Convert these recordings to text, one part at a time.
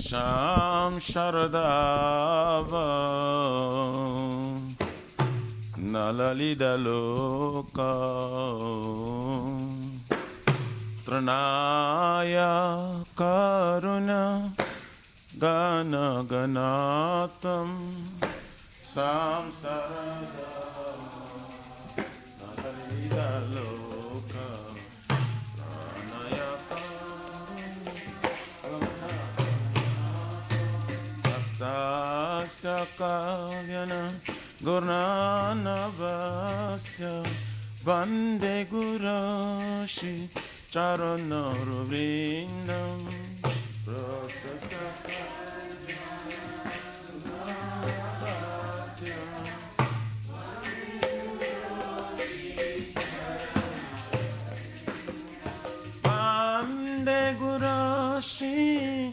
Sham Sharadava Nalalida Loka Tranaya Karuna Gana Ganatam Sam Sarada Nalalida Loka Tranaya Tasya Kalyana Gurnanavasya Vande Gurashi Charanarvindam Vande Gurashi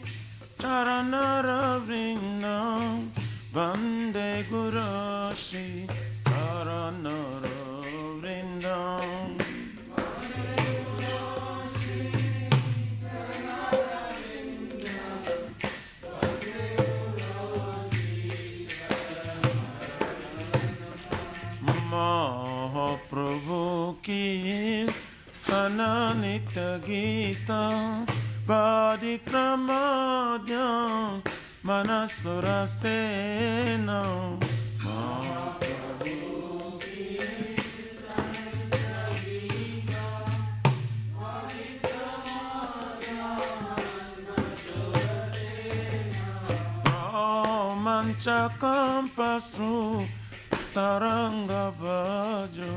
Charanarvindam Vande Gurashi Charanarvindam Mahaprabhu ki Ananita Gita Padikramadya Manasura Sena Mahaprabhu ki Ananita Gita Padikramadya Manasura Sena Manchakampasru Taranga Bhajo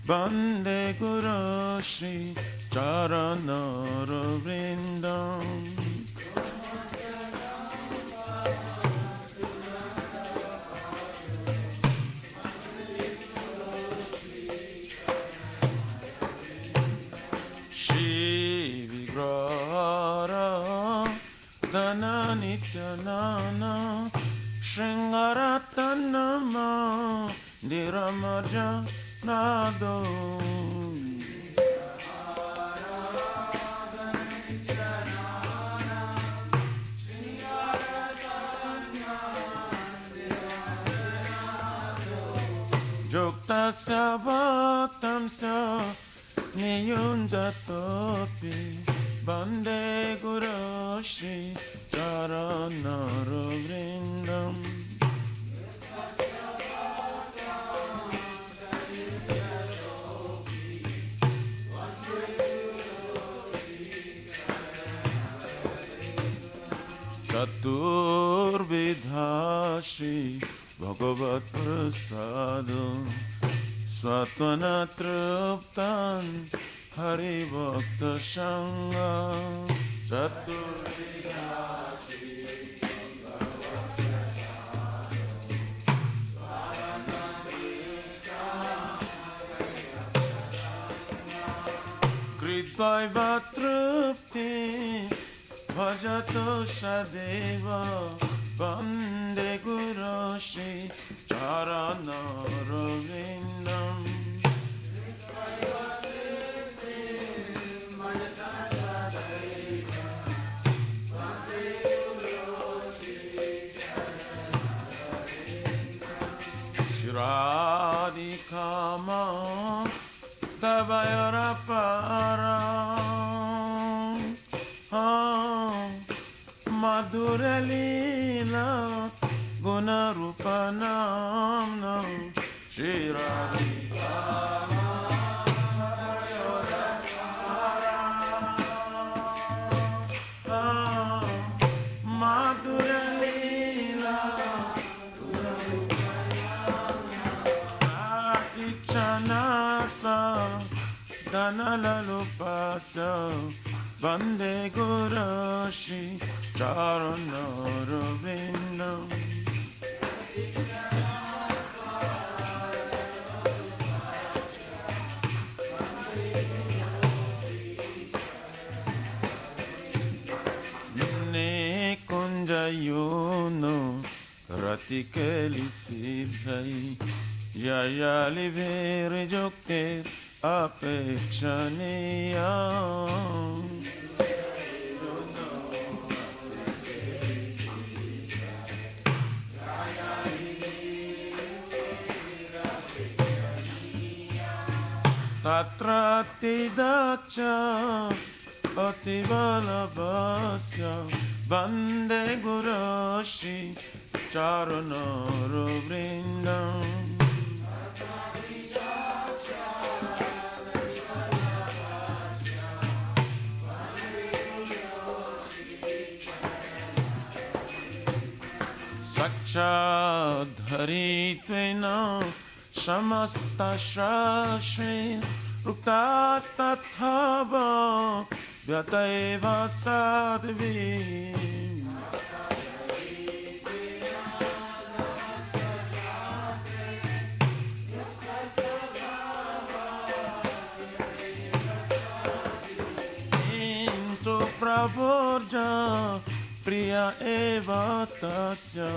Bande Guru Shri Charanarvindam Shri Vigrara Dana Nityanana Shringaratanama Diramaja Nado Joktasya Bhaktamsya Niyunjatopi Bande Guru Shri Charanarvindam Chaturvidha Shri Bhagavat Prasada Svatvana Truptan Hari Bhakta Sangha Chaturvidha Shri Bhagavat Prasada Kritvaiva Trupti Bhajato Sadeva Vande Guru Shri Charanarvindam Shradikama Tavayarapara Madhura Leela Guna Rupa Namna Shri Radhikama Madhura Leela Guna Rupa Namna Chanasa Danalalupasa Vande Guru Shri Charanarvindam Ne kunjayuno Ratikeli Siddhai Yayali Vere Joker Apekshaniya Bhakti Daksha Bhakti Balabhasya Bande Guru Shri Charanara Vrindam Sakshadharitvena Samasta Shashri Ruktastathava Vyataiva Sadvi Into Pravorja Priya eva tasya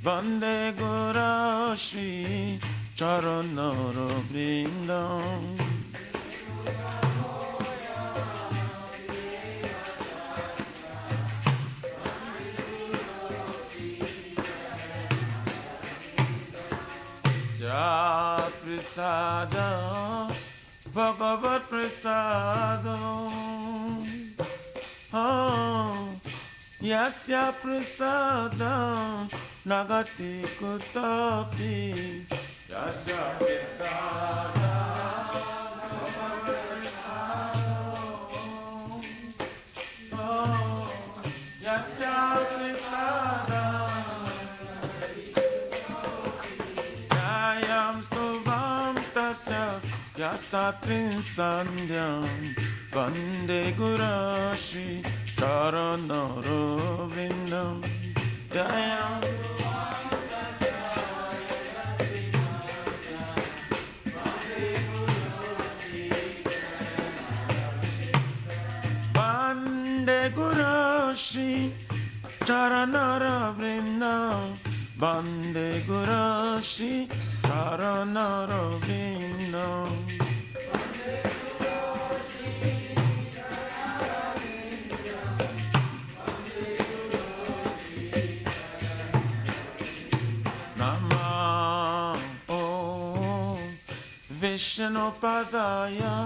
Vande Guru Shri Charanara Vrindam Syat Prasada Bhagavat Prasada Yasya Prasada Nagati Kutapi Yasya Prasada Yasya Prasada Yayam Stuvam Tasya Yasatrin Sandhyam Vande Guru Shri Charanara Vrindam Jayam Vande Guru Shri Charanara Vrindam Vande Guru Shri Charanara Vrindam Vishnu Padaya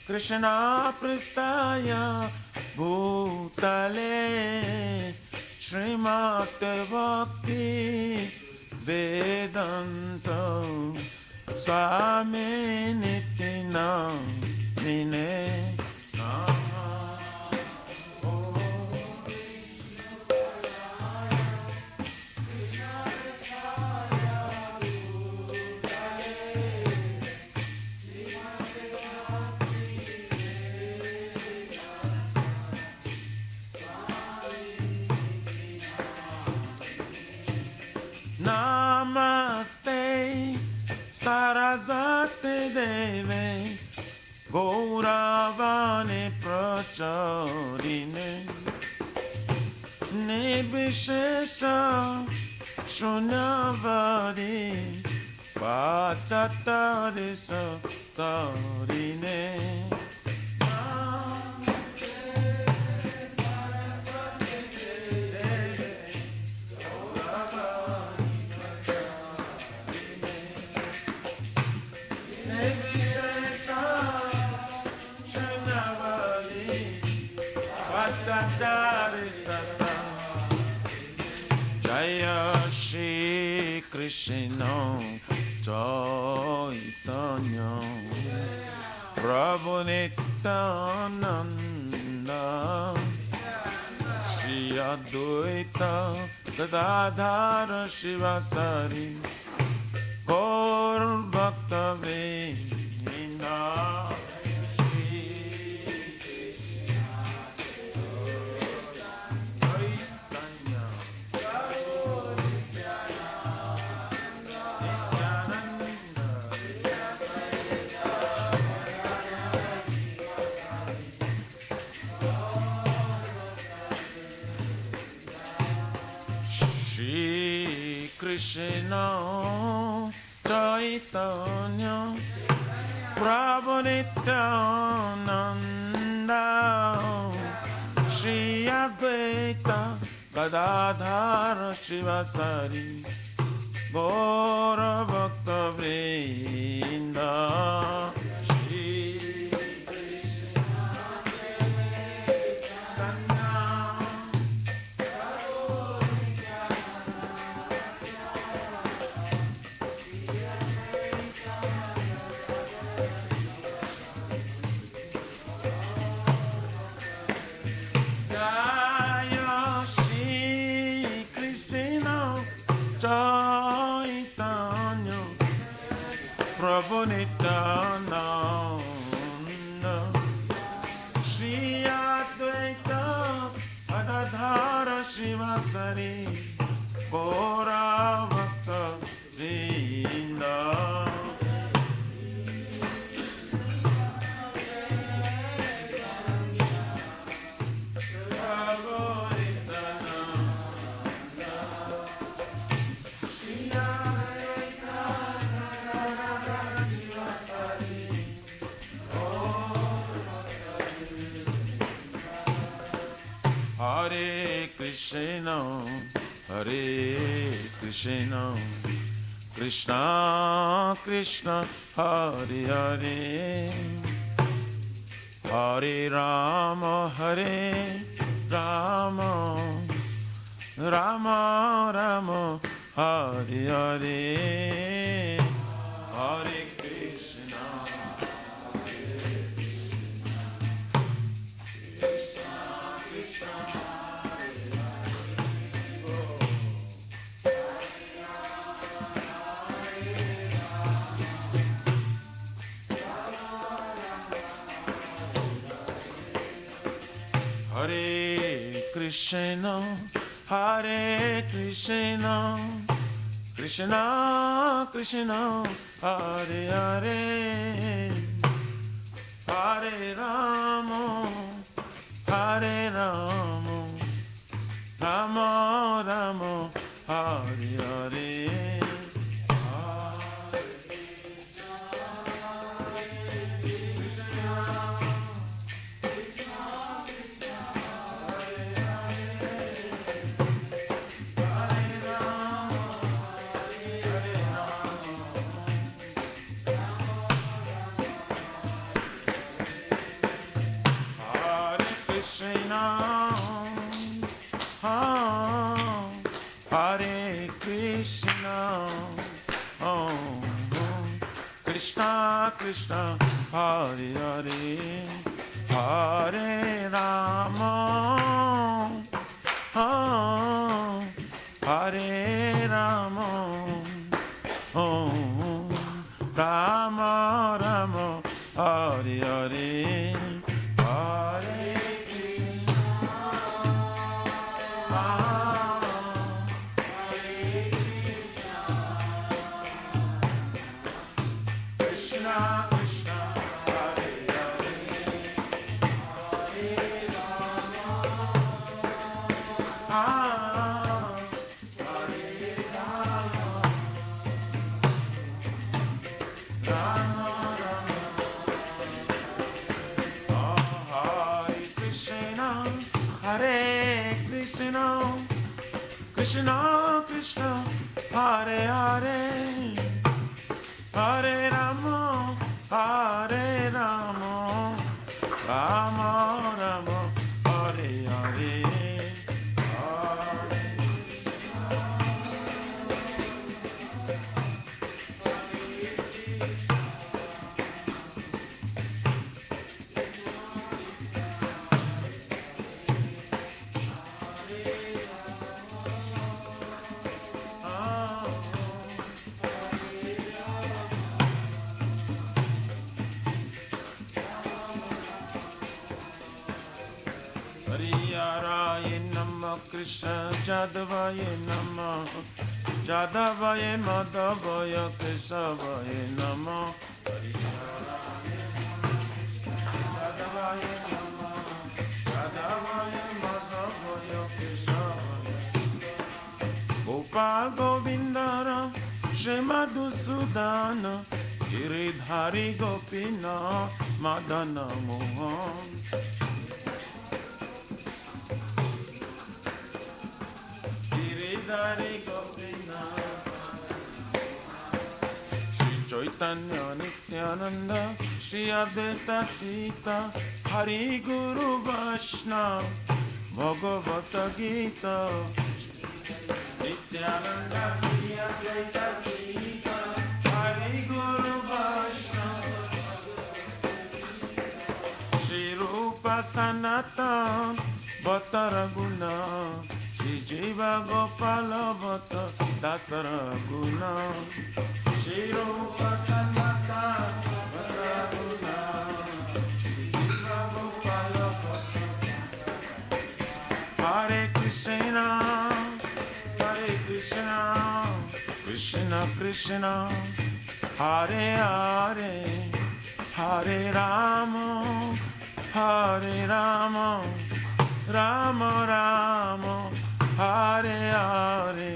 Krishna Pristaya Bhutale Srimate Bhakti Vedanta Swami Nitina Mine Namaste Sarasvati Deve Gauravani Pracharine Nibhishesha Shunyavadi Vachatari Satarine Jaya Shri Krishna Chaitanya Prabhu Nityananda Shri Advaita Gadadhara Shivasari Gaur Bhakta Vrinda Krishna Chaitanya Prabhu Nityananda Shri Advaita Gadadhara Shivasari Gaura Bhakta Vrinda Shri Nityananda Shri Advaita Gadadhara Shivasari Gaura Bhakta Vrinda Hare Krishna, Hare Krishna, Krishna Krishna, Hare Hare, Hare Rama, Hare Rama, Rama Rama, Hare Hare, Hare Krishna, Hare Krishna, Hare Krishna, Krishna Krishna, Hare Hare, Hare Rama, Hare Rama, Rama Rama, Hare Hare. Hare Krishna, Krishna Krishna, Hare Hare, Hare Rama, Hare Rama, Rama Rama, Hare Hare. Krishna Krishna, Hare Hare, Hare Rama, Hare Rama, Rama Rama, Hare Hare. Hare Namah Krishna Jadavaya Namah Jadavaya Madhavaya Kesavaya Namah Jadavaya Namah Jadavaya Madhavaya Kesavaya Gopal Govindara Shri Madhusudana Giridhari Gopina Madana Mohan Shri Chaitanya Nityananda Shri Advaita Sita Hari Guru Vaishnava Bhagavata Gita Nityananda Shri Advaita Sita Hari Guru Vaishnava Shri Rupa Sanatana Bhatta Raguna Shri Jiva Gopala Bhatta Dasara Guna Shri Rupa Sanatana Hare Krishna, Krishna Krishna, Hare Hare, Hare Rama, Hare Rama, Rama Rama, Hare Hare,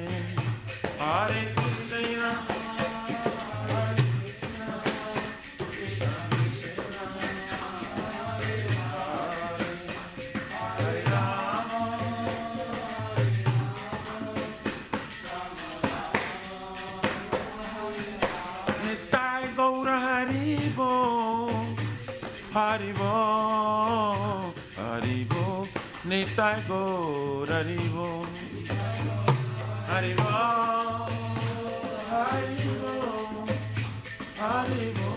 Hare Krishna. Haribo, Haribo, Nitai Gaur, Haribo, Haribo, Haribo, Haribo.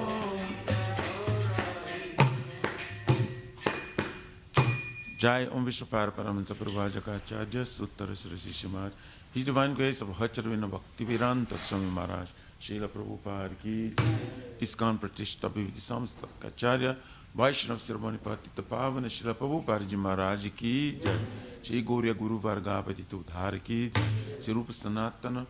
Jai Om Vishwapara Paramahansa Prabhupada Sutara Sri Shimad. His Divine Grace of Hacharvina Bhaktivedanta Swami Maharaj, Srila Prabhupada ki, ISKCON Pratishtha Bhiviti Samstha Acharya, Vaishnav Sirvani Patita Pavana, Srila Prabhupada Ji Maharaj ki jai, Shri Gauriya Guru Vargapati Tudhar ki jai, Shri Rupa Sanatana,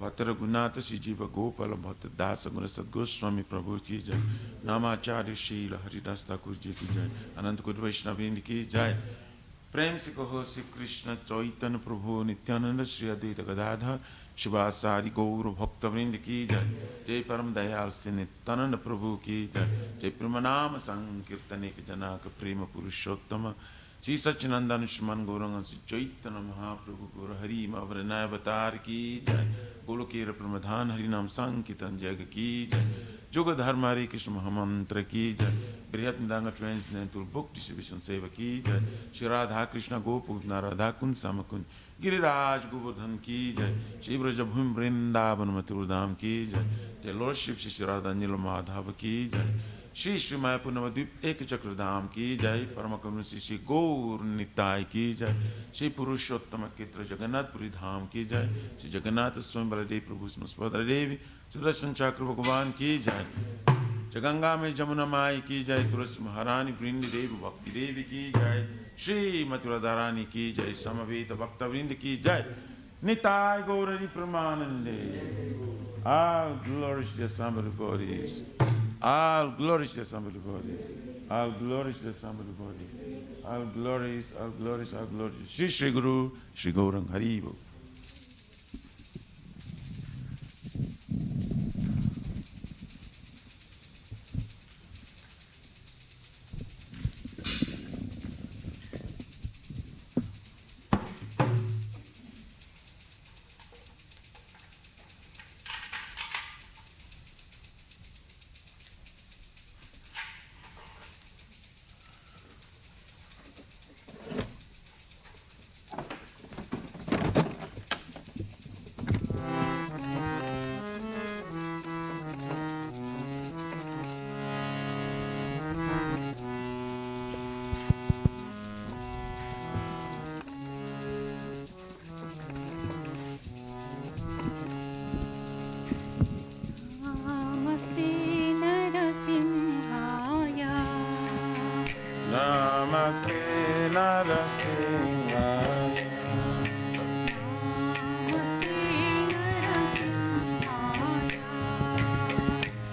Bhattara Gunata, Shri Jiva Gopala, Bhatta Dasa Guna Sadgoswami Prabhu ki jai, Namacharya Srila Haridas Thakur ji ki jai, Ananta Kut Vaishnavindi ki jai, प्रेम से कहो श्री कृष्ण चैतन्य प्रभु नित्यानंद श्री अद्वैत गदाधर शिवासारि गौर भक्तवृंद की जय। जय परम दयाल से नित्यानंद प्रभु की जय। जय प्रेमनाम संकीर्तने के जनक प्रेम पुरुषोत्तम श्री सच्चिनंदन श्रीमन गौरंग श्री चैतन्य महाप्रभु गौर हरि अवरनाय अवतार की जय। गोलोकेर प्रमधान हरि नाम संकीर्तन जग की जय। जुग धर्म हरे कृष्ण महामंत्र की जय। बृहत मृदंग ट्रांसलेंटल बुक डिस्ट्रीब्यूशन सेवा की जय। श्री राधा कृष्ण गोपूतना राधा कुंज समकुंज गिरिराज गोवर्धन की जय। श्री ब्रजभूमि वृंदावन मथुरा धाम की जय। जय लॉर्डशिप श्री राधा नील माधव की जय। श्री श्री मायापुर नवद्वीप एक चक्र धाम की जय। परम करुण श्री गौर निताय की जय। श्री पुरुषोत्तम क्षेत्र जगन्नाथपुरी धाम की जय। श्री जगन्नाथ स्वयं बलदेव प्रभु सुभद्रा देवी सुदर्शन चक्र भगवान की जय। गंगा में जमुना माई की जय। तुलसी महारानी वृंद देव भक्ति देवी की जय। श्री मथुरा धारानी की जय। समवेत भक्त वृंद की जय। निताय गौर परमानंदे। All glory to the Son of God is. All glory to the Son of God is. All glory to the Son of God is. All glories, all glories, all glories. Shri Shri Guru, Shri Gaurang Hari Bol.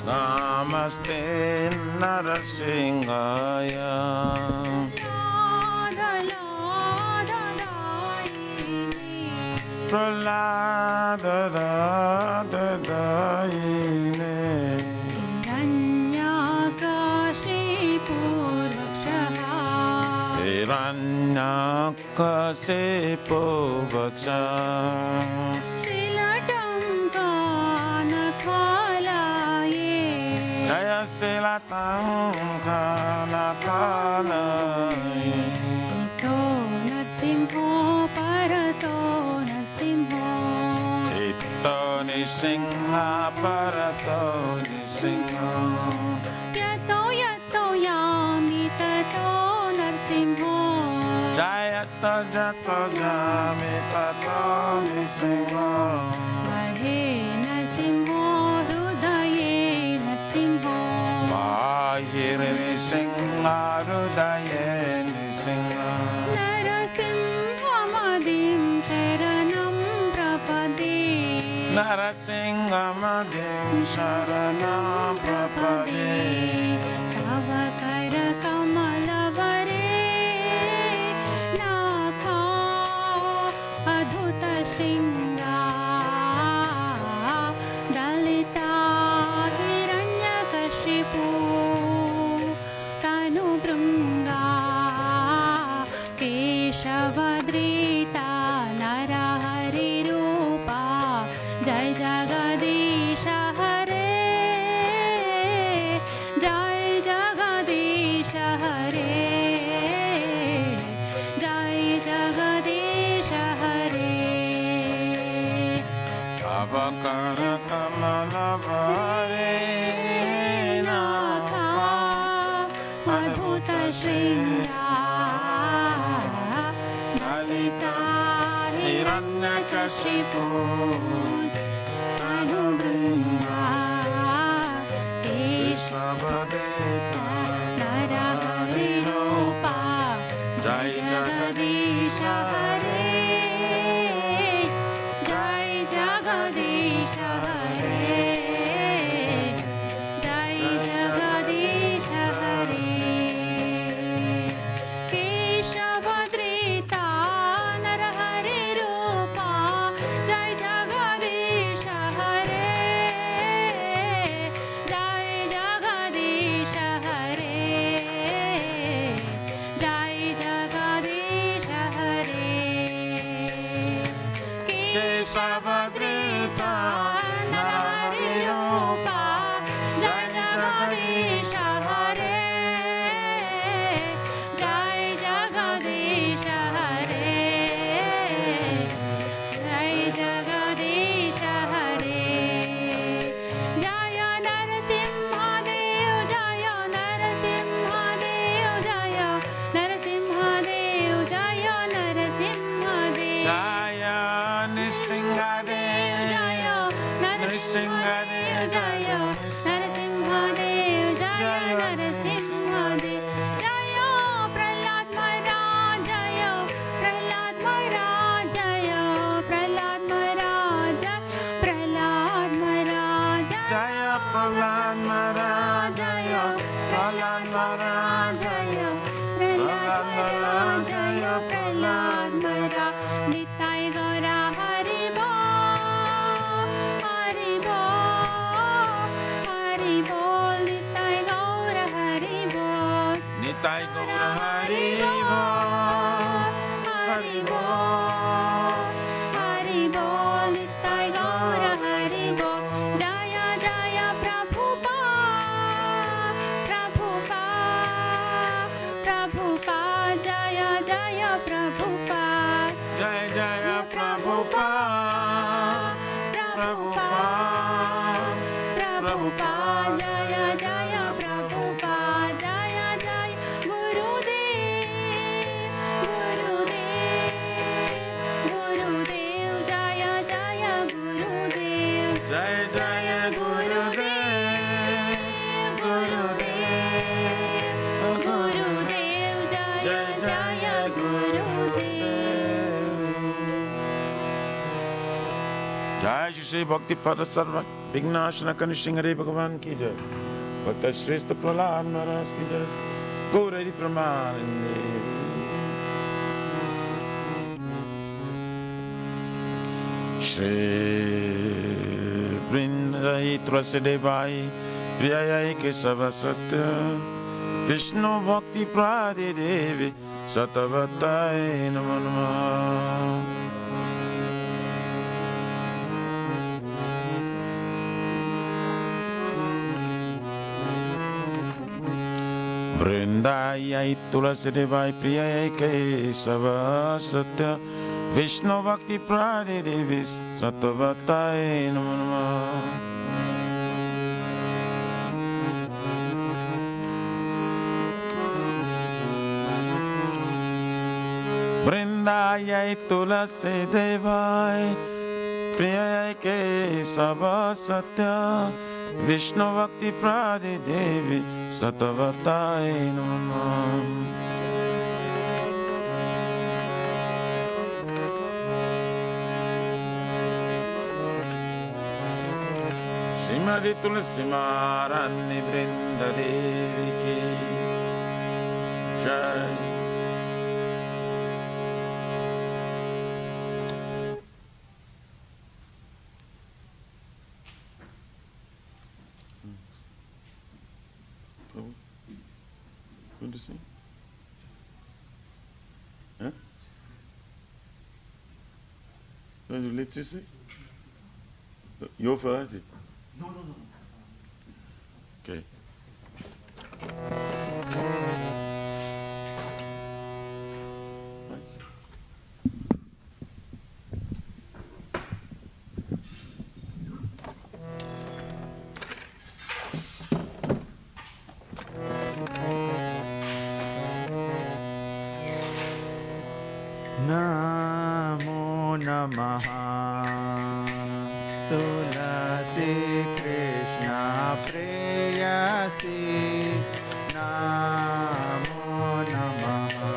Namaste Narasingaya. Pralada Dadaine. Hiranyakasipu Vaksha. Silatang kana kana to narsimho parato narsimho ito nisingha parato nisingha yato yato yami tato narsimho jayato jato yami tato nisingha mahe narsimho hrudaye narsimho नरसिंहारुदये Narasimha नरसिंहमदिं शरणं प्रपदे नरसिंहमदिं शरणं प्रपदे तव करकमलवरे नाथा अद्भुतशृङ्गा दलिता हिरण्यकशिपु तनुभृङ्गा केशवधृता नरहरिरूपा जय जगदीश हरे जय जगदीश हरे जय जगदीश हरे तव कर कमल भरे नाथा अद्भुत शृङ्गार ललिता हिरण्यकशिपु तनुभृङ्गा केशवधृता नरहरिरूपा जय जगदीश हरे जय जगदीश हरे जय जगदीश हरे केशवधृता नरहरिरूपा जय जगदीश हरे जय जगदीश हरे जय जगदीश हरे केशवधृता नरहरिरूपा जय जगदीश हरे जय जगदीश हरे जय जगदीश हरे जय नरसिंहदेव जय नरसिंहदेव जय नरसिंहदेव जय नरसिंहदेव जय नृसिंहदेव जय नरसिंहदेव जय नरसिंहदेव जय नरसिंहदेव जय प्रह्लाद महाराज जय प्रह्लाद महाराज जय प्रह्लाद महाराज प्रह्लाद महाराज जय प्रह्लाद महाराज जय प्रह्लाद महाराज जय प्रह्लाद महाराज जय प्रह्लाद महाराज निताय गौरा हरि बोल निताय गौर हरि बोल निताय गौर हरि बोल हरि बोल हरि बोल निताय गौर हरि बोल जय जय प्रभुपाद प्रभुपाद जय जय प्रभुपाद जय जय प्रभुपाद प्रभुपाद प्रभुपाद जय जय प्रभुपाद जय जय गुरुदेव जय जय गुरुदेव जय जय गुरुदेव गुरुदेव जय जय गुरुदेव जय श्री भक्ति पद सर्व विघ्नाशन कनिसिंह हरे भगवान की जय भक्त श्रेष्ठ प्रहलाद महाराज की जय गौर हरि प्रमानंदे श्री वृंदाई तुलसी देवाई प्रियाई केशव सत्य विष्णु भक्ति प्रादि देवी सतवताय नमो नमः वृंदाई तुलसी देवाई प्रियाई केशव सत्य विष्णु भक्ति प्रादि देवी सतवताय नमो नमः वृंदाई तुलसी देवाई प्रियाई केशव सत्य Vishnu Bhakti Prade Devi Satavataye Namah. Shrimati Tulsi Maharani Vrinda Devi Ki Jai. Going to sing? Huh? Going to let you sing? Your first? No. Okay. Namo Namaha Tulasi Krishna Preyasi Namo Namaha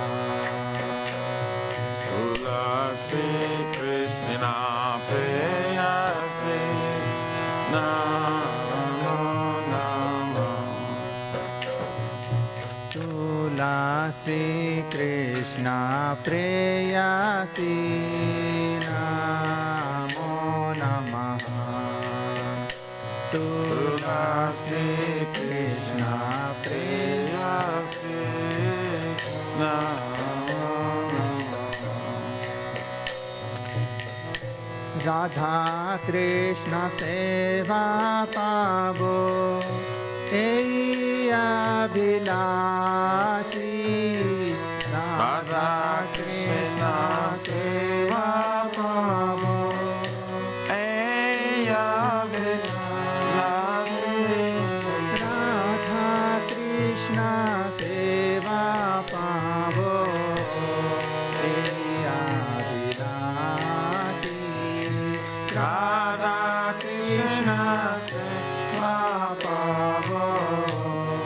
Tulasi Krishna Preyasi Namo Namah. Tulasi Krishna Preyasi Namo Namaha Tulasi Krishna Preyasi Namo Namah. Radha Krishna Seva Pavo Ei Abhilasi Radha Krishna Seva Pavo Ei Abhilasi. Radha Krishna Seva Pavo Ei Abhilasi Radha Krishna Seva Pavo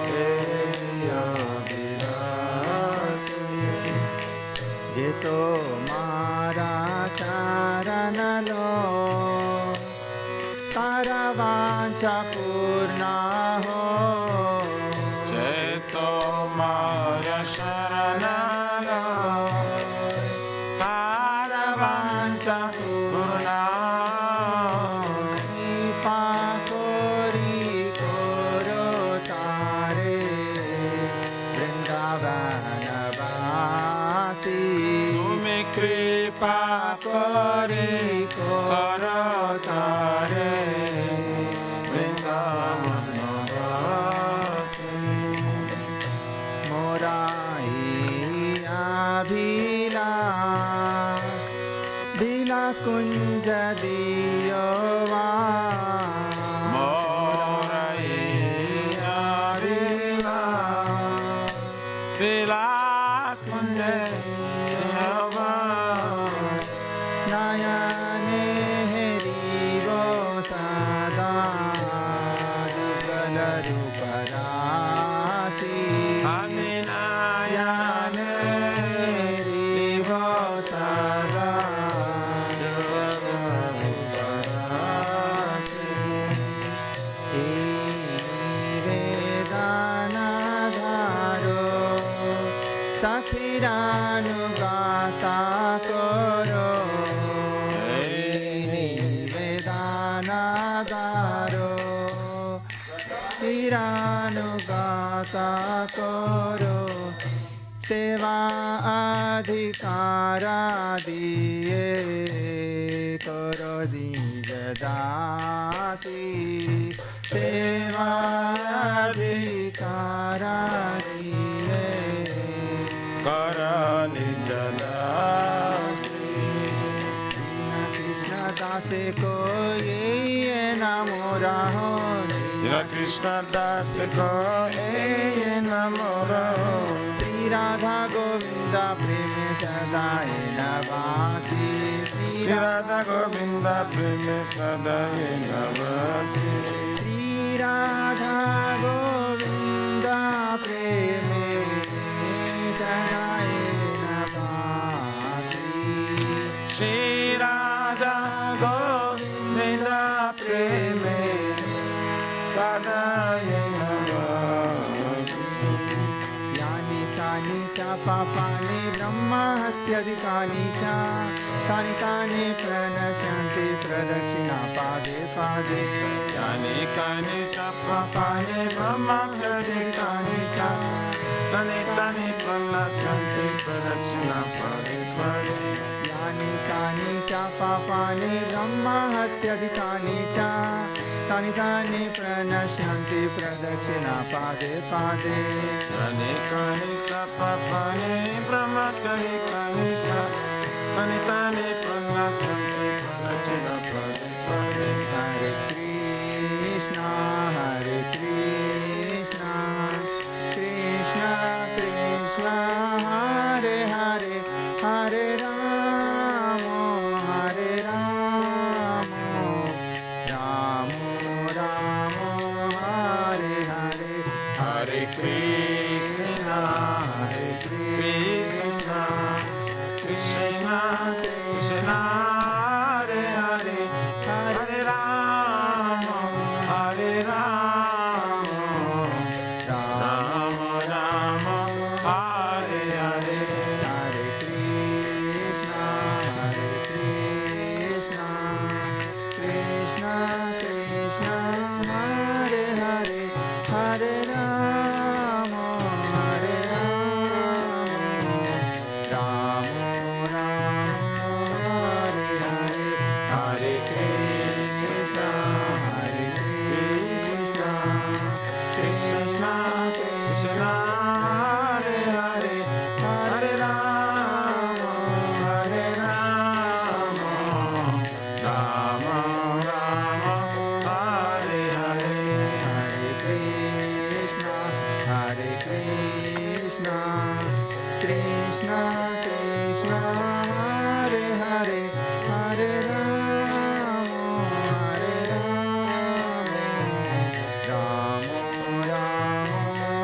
Ei Abhilasi Je tomara sharanalo tara vancha purna ho Jai Tomara Sharanalo Tara Vancha Purna. Kripa kori koro tare Vrindavana vasi Tumi Kripa Kori Koro Tare Vrindavana Vasi. Morai abhilash Vilas kunja diyova Morai Avilas Vilas Kunde Yava. Nayane herivo sada Dugala ruparasi Aminayane Rivo Sada Yogarasi. Vedanadharo Sakhirānugāta koro Vedanadharo Sakhirānugāta koro Seva adhikara diye koro dijadasi Seva adhikara diye Karani Jalasi. Krishna dase ko ye namo raho Jira Krishna Das Ko Eye Namo Raho. Sri Radha Govinda preme sadai navasi Shri Radha Govinda Preme Sadai Navasi. Sri Radha Govind प्रेमे सदाए नवासी Shri Radha Govinda Preme Sadaya Navasi. यानि कानि च पापानि ब्रह्महत्यादिकानि च तानि तानि प्रणश्यन्ति प्रदक्षिणा पादे पादे Yani kani sapapani brahmatyadikani sa tani tani pranasyanti pradakshina pade pade. यानि कानि च पापानि ब्रह्महत्यादिकानि च तानि तानि प्रणश्यन्ति प्रदक्षिणा पादे पादे Yani kani sapapani brahmatyadikani sa tani tani pranasyanti pradakshina pade pade. Hare Krishna, Hare Krishna, Krishna Krishna, Hare Hare, Hare Rama, Hare Rama, Rama Rama, Hare Hare, Hare Krishna, Hare Krishna, Krishna Krishna, Hare Hare, Hare Rama, Hare Rama, Rama Rama, Hare Hare. Hare Krishna, Hare Krishna, Krishna Krishna, Hare Hare, Hare Rama, Hare Rama, Rama Rama, Hare Hare, Hare Krishna, Hare Krishna, Krishna Krishna, Hare Hare, Hare Rama, Hare Rama, Rama Rama, Hare Hare. Hare Krishna, Hare Krishna, Krishna Krishna, Hare Hare, Hare Rama, Hare Rama, Rama Rama, Hare Hare. Hare Krishna, Hare Krishna, Krishna Krishna, Hare Hare, Hare Rama, Hare Rama, Rama Rama,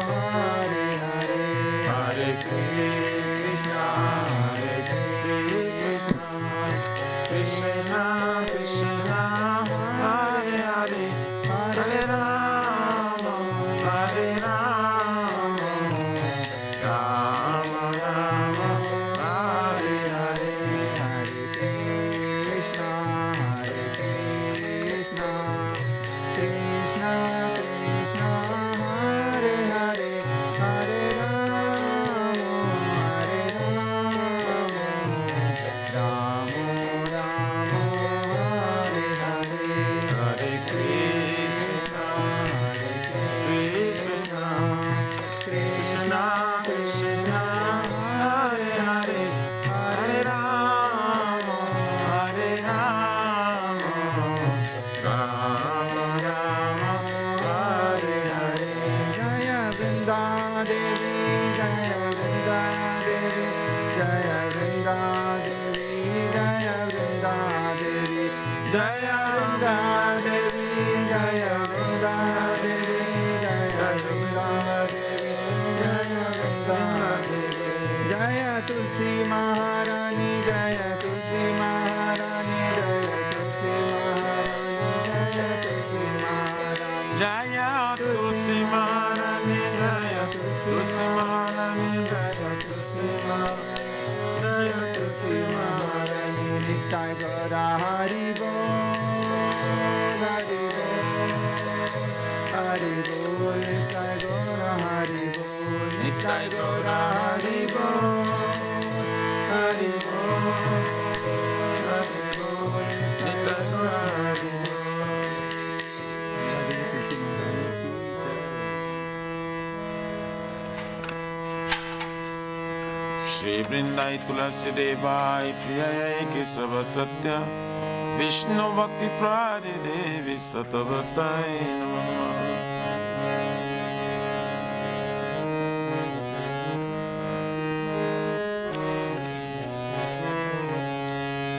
Hare Hare. Hare Krishna, Hare Krishna, Krishna Krishna, Hare Hare, Hare Rama, Hare Rama, Rama Rama, Hare Hare. Hare Krishna, Hare Krishna, Krishna Krishna, Hare Hare, Hare Rama, Hare Rama, Rama Rama, Hare Hare. Jaya Vrinda Devi, Jaya Vrinda Devi, Jaya Vrinda Devi, Jaya Vrinda Devi, Jaya Vrinda Devi, Jaya Vrinda Devi, Jaya Vrinda Devi, Jaya Vrinda Devi, Jaya Tulsi Maharani, Jaya Tulsi Maharani, Jaya Tulsi Maharani, Jaya Tulsi Maharani. Jaya Tulsi Maharani, Jaya Tulsi Maharani, Jaya Tulsi Maharani, Jaya Tulsi Maharani. Nitai Gora Hari Bol, Hari Bol, Hari Bol, Nitai Gora Hari Bol, Nitai Gora Hari Bol, Hari Bol, Hari Bol, Nitai Gora Hari Bol. Shri Vrindai Tulasi Devai Priyai Kesava Satya Vishnu Bhakti Prade Devi Satavatai Namah.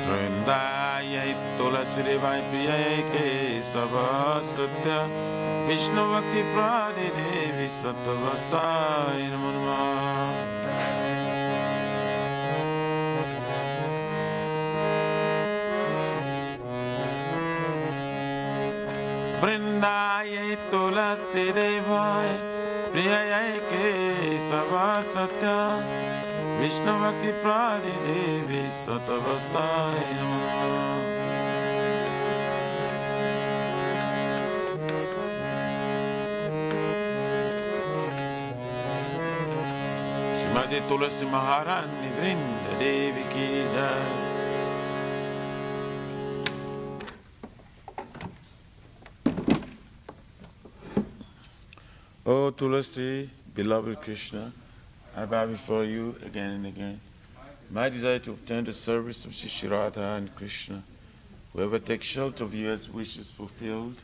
Vrindai यही तुलसी रे भाई प्रिय के सब सत्य विष्णु भक्ति प्रादि देवी सतवताय नमो नमः। वृंदाय तुलसी रे भाई प्रिय के सब सत्य विष्णु भक्ति प्रादि देवी सतवताय नमः। श्रीमती तुलसी महारानी वृंद देवी की जय। Oh Tulasi, beloved Krishna, I bow before you again and again. My desire to obtain the service of Shri Radha and Krishna. Whoever takes shelter of you has wishes fulfilled.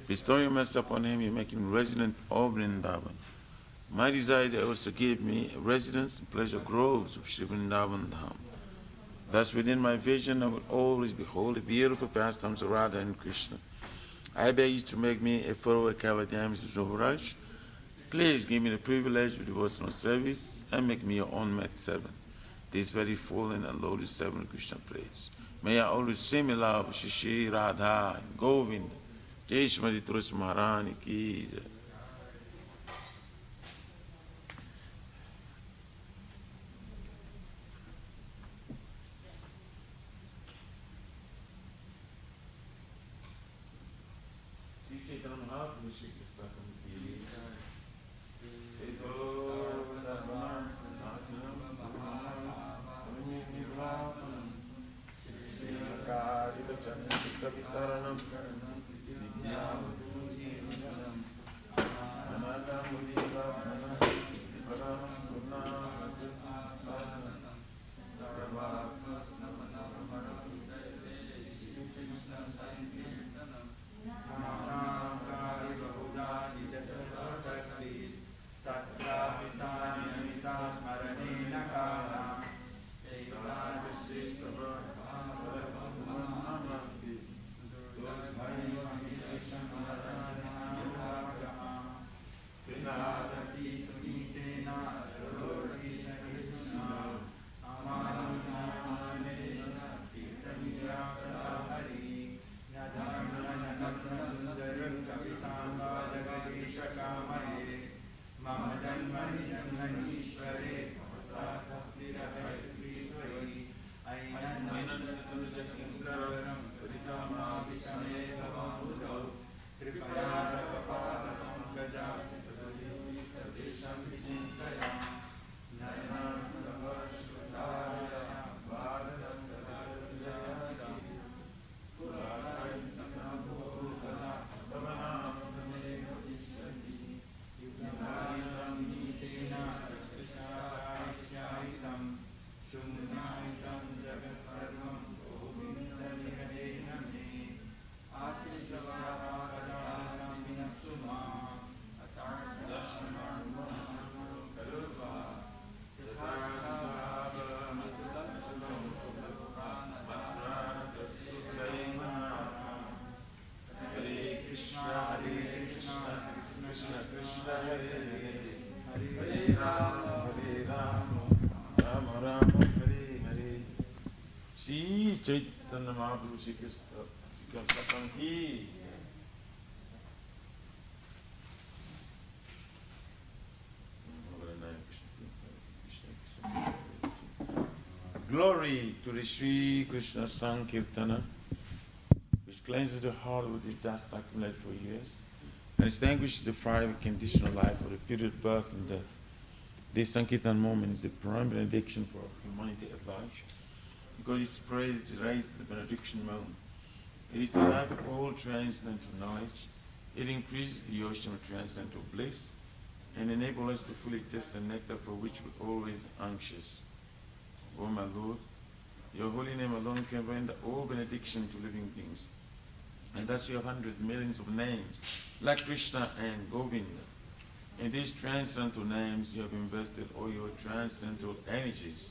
Bestow your mercy upon him, you make him resident of Vrindavan. My desire is also give me residence in pleasure groves of Shri Vrindavan Dham. Thus within my vision I will always behold the beautiful pastimes of Radha and Krishna. I beg you to make me a follower Kavadhyam Zohraj. Please give me the privilege of devotional service and make me your own met servant. This very fallen and lowly servant of Krishna praise. May I always sing my love of Shri Radha and Govinda. Jai Shrimati Tulasi Maharani ki jai. Chaitanya Mahaprabhu Shri Krishna ki. Glory to the Sri Krishna Sankirtana, which cleanses the heart with the dust accumulated for years, and extinguishes the fire of conditional life of the period of birth and death. This Sankirtan moment is the prime benediction for humanity at large, because its praise raises the benediction moment. It is the life of all transcendental knowledge. It increases the ocean of transcendental bliss and enables us to fully taste the nectar for which we're always anxious. O my Lord, your holy name alone can render all benediction to living beings. And thus you have hundreds, millions of names, like Krishna and Govinda. In these transcendental names, you have invested all your transcendental energies.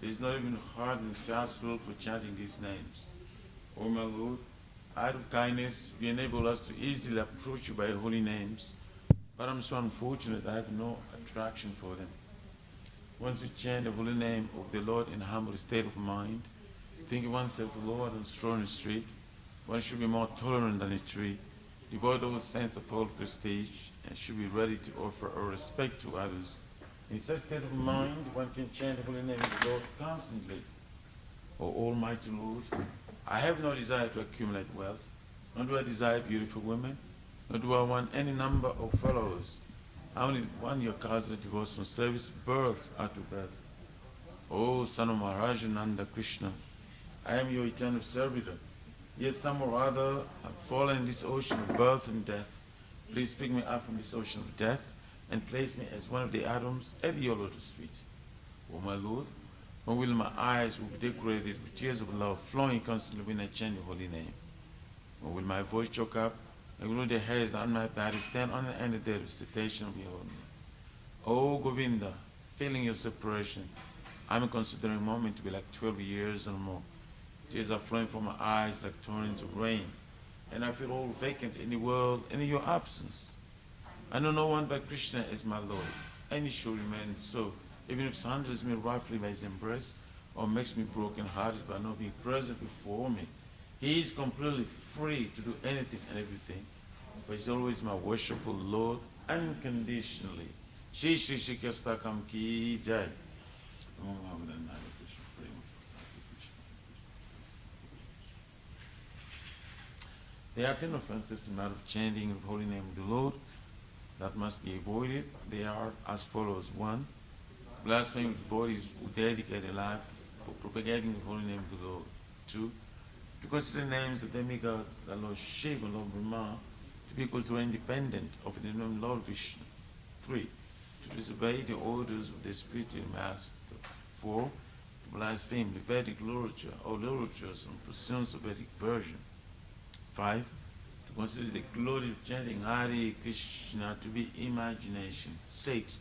There is not even a hard and fast rule for chanting these names. O my Lord, out of kindness, you enable us to easily approach you by your holy names, but I'm so unfortunate I have no attraction for them. Once you chant the holy name of the Lord in a humble state of mind, thinking oneself the Lord and strong in the street, one should be more tolerant than a tree, devoid of a sense of all prestige, and should be ready to offer our respect to others. In such state of mind, one can chant the holy name of the Lord constantly. O Almighty Lord, I have no desire to accumulate wealth, nor do I desire beautiful women, nor do I want any number of followers. I only want your casual devotional service, birth after birth. O son of Maharaja Nanda Krishna, I am your eternal servitor. Yet some or other have fallen in this ocean of birth and death. Please pick me up from this ocean of death and place me as one of the atoms at your lotus feet. O my Lord, when will my eyes will be decorated with tears of love flowing constantly when I chant your holy name? When will my voice choke up and will the hairs on my body stand on the end of the recitation of your holy name? O Govinda, feeling your separation, I'm considering a moment to be like 12 years or more. Tears are flowing from my eyes like torrents of rain, and I feel all vacant in the world and in your absence. I know no one but Krishna is my Lord, and he should remain so, even if sunders me roughly by his embrace, or makes me broken-hearted by not being present before me. He is completely free to do anything and everything, but he's always my worshipful Lord, unconditionally. Shri Shri Shri Kastakam Ki Jai. There are 10 offenses in matter of chanting the holy name of the Lord that must be avoided. They are as follows. 1. Blaspheming devotees who dedicate their life for propagating the holy name of the Lord. 2. To consider names of demigods, the Lord Shiva and Lord Brahma, to be equal to or independent of the name Lord Vishnu. 3. To disobey the orders of the spiritual master. 4. To blaspheme the Vedic literature or literatures and pursuits of Vedic version. 5. To consider the glory of chanting Hare Krishna to be imagination. 6.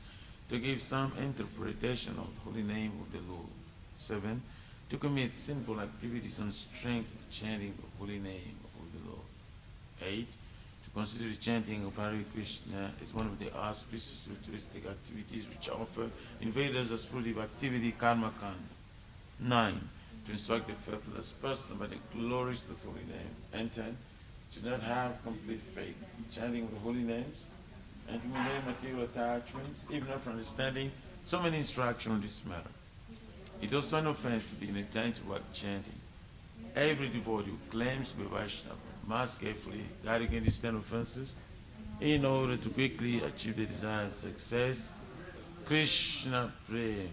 To give some interpretation of the holy name of the Lord. 7. To commit sinful activities on strength of chanting the holy name of the Lord. 8. To consider the chanting of Hare Krishna as one of the auspicious ritualistic activities which are offered in Vedas as fruitive activity, karma kanda. 9. To instruct the faithless person about the glories of the holy name. And 10. To not have complete faith in chanting of the holy names, and to remain material attachments, even after understanding so many instructions on this matter. It is also an offense to be in attention while chanting. Every devotee who claims to be Vaishnava must carefully guard against these 10 offenses in order to quickly achieve the desired success. Krishna Prem.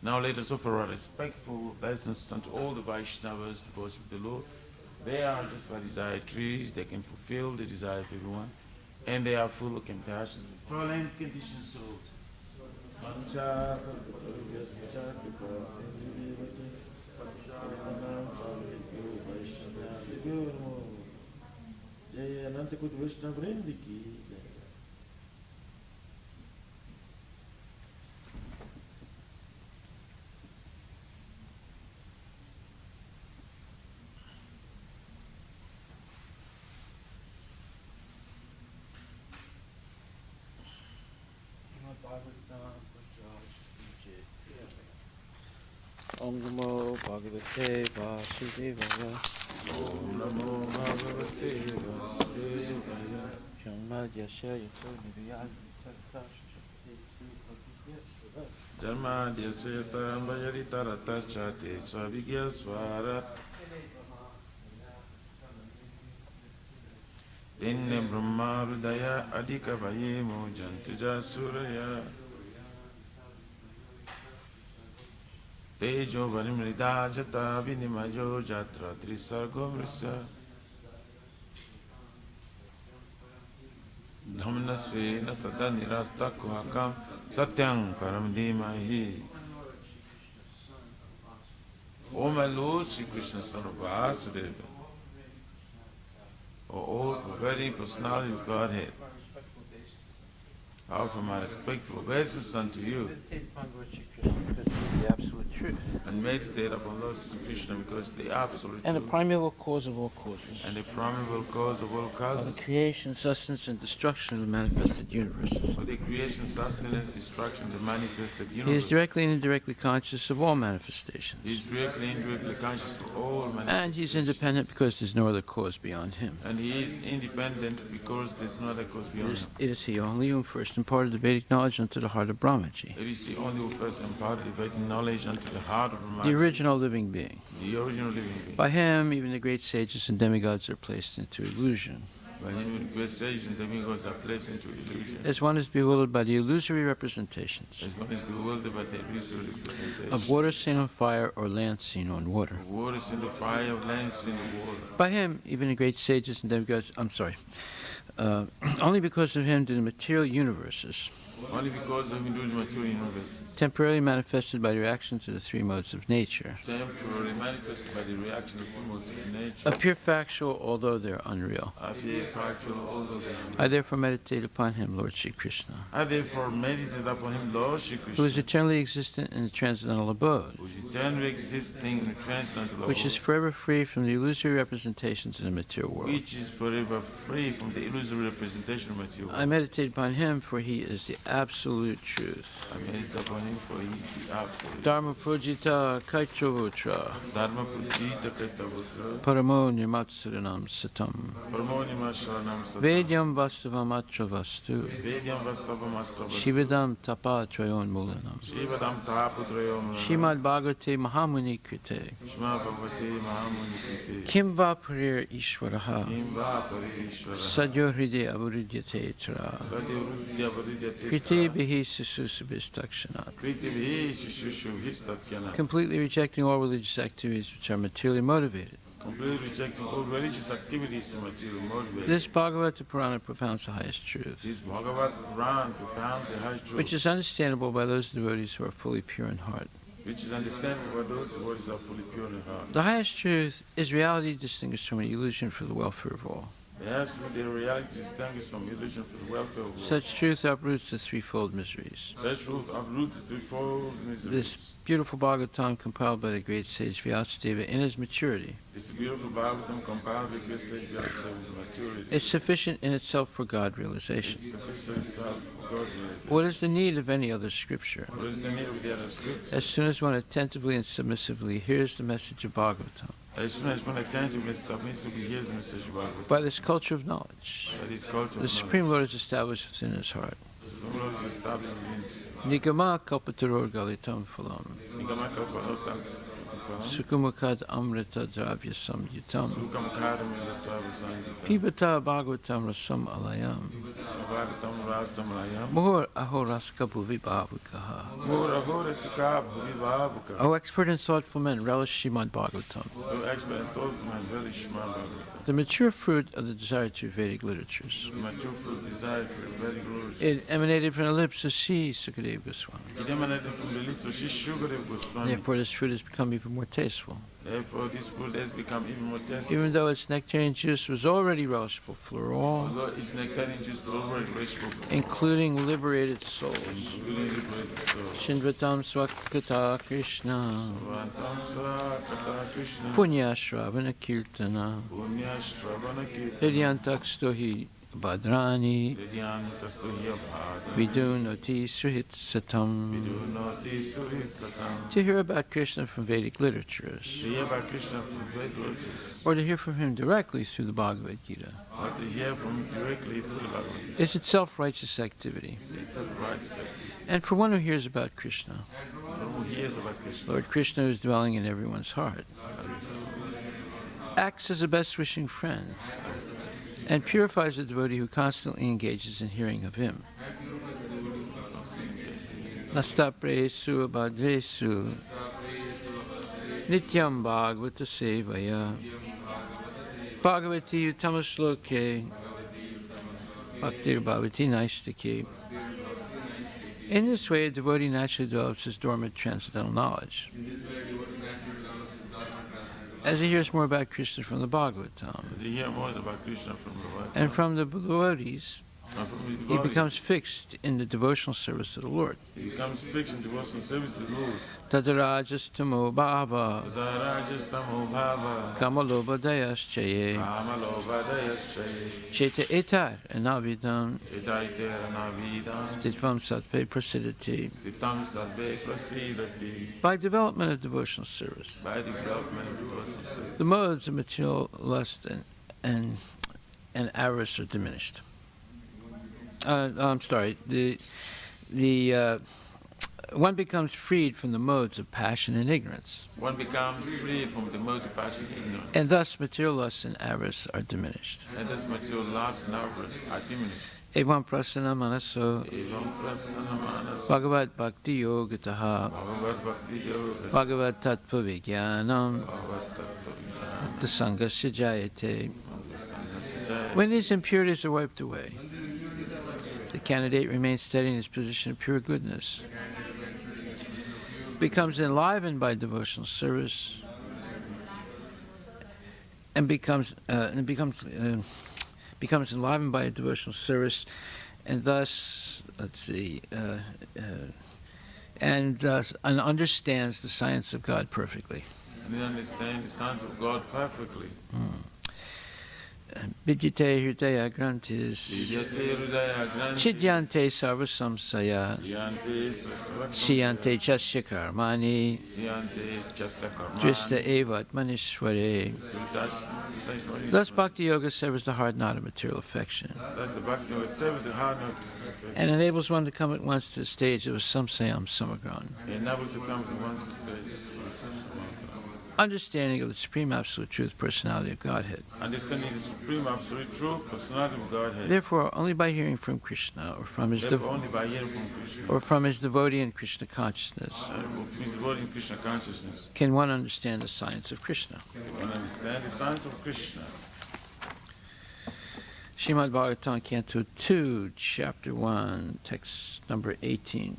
Now let us offer our respectful obeisance unto all the Vaishnavas, the devotees of the Lord. They are just like desired trees, they can fulfill the desire of everyone, and they are full of compassion for all and conditioned souls. Om Namo Bhagavate Vasudevaya. Om Namo Bhagavate Vasudevaya. Janmadhyasya Yato Niriyaya Janmadhyasya Tarambhayari Taratascha Svabhigya Swara. Dinne Brahma Rudaya Adhika Bhayemo Jantuja Suraya. Tejo Varimrida Jata Vinimajo Jatra Trisargo Mrisa. Dhamna Svena Sada Nirasta Kuhakam Satyam Param Dhimahi. O my Lord, Sri Krishna, son of Vasudeva, O all pervading personality of Godhead, I offer my respectful obeisance unto you. Meditate upon Lord Shri Krishna. because he's the absolute truth. and meditate upon Lord Krishna because the absolute And the truth primeval cause of all causes. and the primeval cause of all Of the causes, creation, sustenance, and destruction of the manifested universes. for the creation, sustenance, destruction, the manifested He is universe. directly and indirectly conscious of all manifestations. He is directly and indirectly conscious of all And manifestations. he's independent because there's no other cause beyond him. And he is independent because there's no other cause beyond him. It is he only who first imparted the Vedic knowledge unto the heart of Brahmaji, It is the only who first imparted the Vedic knowledge unto the heart of Brahma, the original living being. the original living being. By him, even the great sages and demigods are placed into illusion. By him, great sages and demigods are placed into illusion. As one is bewildered by the illusory representations As one is bewildered by the illusory representation of water seen on fire or land seen on water. of waters in the fire, of lands in the water. By him, even the great sages and demigods, only because of him do the material universes, Only because of him do the material universes, temporarily manifested by the reaction to the three modes of nature, temporarily manifested by the reaction of three modes of nature, appear factual although they're unreal. appear factual, although they are I therefore meditate upon him, Lord Shri Krishna, I therefore meditate upon him, Lord Shri who Krishna, is eternally existent in the transcendental abode, who is eternally existing in the transcendental which is abode, forever free from the illusory representations in the material world. which is forever free from the illusory representation of material I world. meditate upon him, for he is the absolute truth. I meditate upon him, for he is the absolute. Dharma projita kaitavotra, Dharma Pujita Kaitavutra, paramo nirmatsaranam satam, Parmonima Sharanam Satam, vedyam vastavam atra vastu, Vedyam Vastavam Astavas, shivadam tapa trayon mulanam, Shivadam Taputrayom, Shrimad Bhagavate Mahamuni Krite, Shma Bhagavate Mahamuni Krite, Kim va Purir Ishwaraha, Kim Va Paririshvara, Sadyo Hride Avuridyate Tra, Sadhurudya Varidya Krite Bihi Sususabistakshanat. Kriti Bhi Shishushu Histatyana, Completely rejecting all religious activities which are materially motivated. completely rejecting all religious activities from material motivated. This Bhagavata Purana propounds the highest truth, This Bhagavad Puran propounds a high truth, which is understandable by those devotees who are fully pure in heart. which is understandable by those who are fully pure in heart. The highest truth is reality distinguished from an illusion for the welfare of all. It has to be the reality distinguished from illusion for the welfare of all. Such truth uproots the threefold miseries. Such truth uproots the threefold miseries. This beautiful Bhagavatam compiled by the great sage Vyasadeva in his maturity This beautiful Bhagavatam compiled with great sage Vyasadava's maturity. is sufficient in itself for God It's realization. sufficient itself for God realization. What is the need of any other scripture? What is the need of the other scripture? As soon as one attentively and submissively hears the message of Bhagavatam, As soon as one attentively submissively hears the message of Bhagavatam, by this culture of knowledge, by this culture the of Supreme Lord is established within his heart. knowledge, Supreme Lord is established within his Nigama kalpataror galitam phalam, Nigama Kalpanotam, sukumukad amrita dravya samyutam, Sukam Karam Yatava Sangita, pibata bhagavatam rasam alayam, Bhagavatam Rasam Rayam, muhur ahoraska bhuvi bhavukaha. Mura Hora Sika Bhuvivabuka, O expert and thoughtful men, relish Srimad Bhagavatam, O expert and thoughtful man, very Shema Bhagavatam. the mature fruit of the desired two Vedic literatures. Mature fruit desired for very glorious. It emanated from the lips of Sri Sukadeva Goswami. It emanated from the lips of Sri Shukadev Goswami. Therefore, this fruit has become even more tasteful. Therefore, this fruit has become even more tasteful. Even though its nectarian juice was already relishable for all, Although its nectarian juice was already relishable for including liberated souls. including liberated souls. Shindvatam Swakata Krishna, Vantam Sakata Krishna, Punya Shravana Kirtana, Punya Shravana Kirtana, Hridyantakstohi Bhadrani, Vidyantastuhya Bhadra, Vidunoti Suhit Satam. Vidunati Suritsatam. To hear about Krishna from Vedic literatures, To hear about Krishna from Vedic literatures, or to hear from him directly through the Bhagavad Gita, or to hear from him directly through the Bhagavad Gita, is itself righteous activity. it's a righteous activity. And for one who hears about Krishna, Someone who hears about Krishna, Lord Krishna is dwelling in everyone's heart, acts as a best wishing friend, and purifies the devotee who constantly engages in hearing of him. Nastapresu abhadresu nityam bhagavata sevaya bhagavati utamashloke bhaktir bhavati naistake. In this way, a devotee naturally develops his dormant transcendental knowledge. As he hears more about Krishna from the Bhagavatam as he hears more about Krishna from the Bhagavad and from the devotees And from his he body, becomes fixed in the devotional service of the Lord. he becomes fixed in devotional service to the Lord. Tadarajastamo bhava Tadarajastamo bhava, kamalobhadayaschaye kamalobhadayaschaye, cheta etar anavidam chetaiteranabhidam, stitvam sattve prasidati. sitam sarve prasidati. By development of devotional service, By development of devotional service, the modes of material lust and avarice are diminished. I'm sorry. One becomes freed from the modes of passion and ignorance, one becomes freed from the mode of passion and ignorance, and thus material lust and avarice are diminished. and this material lust and avarice are diminished. Evam prasana manaso Evam prasanamanas, bhagavad bhakti yogataha bhagavad bhakti yoga, bhagavad tattva vijnanam bhagavad tattva the sangasya jayate. vijnana. When these impurities are wiped away, the candidate remains steady in his position of pure goodness, becomes enlivened by devotional service, and becomes enlivened by devotional service, and thus and understands the science of God perfectly. And they understand the science of God perfectly. Vidyate hridaya grantis, Vidyate hridaya grantis, chidyante sarvasamsaya, Siyante sarvasam, siyante chasya karmani, Siyante chasya karmani, drista eva atmanishware. Thus, bhakti yoga severs the hard knot of material affection Thus the bhakti yoga serves the hard note and enables one to come at once to the stage of a samsayam samagran, enables to come to one to say this. understanding of the supreme absolute truth personality of Godhead. Understanding the supreme absolute truth, personality of Godhead. Therefore, only by hearing from Krishna or from his Therefore, only by hearing from Krishna, or from his devotee in Krishna consciousness with his word in Krishna consciousness, can one understand the science of Krishna. one understand the science of Krishna. Srimad Bhagavatam, Canto 2, Chapter 1, text number 18.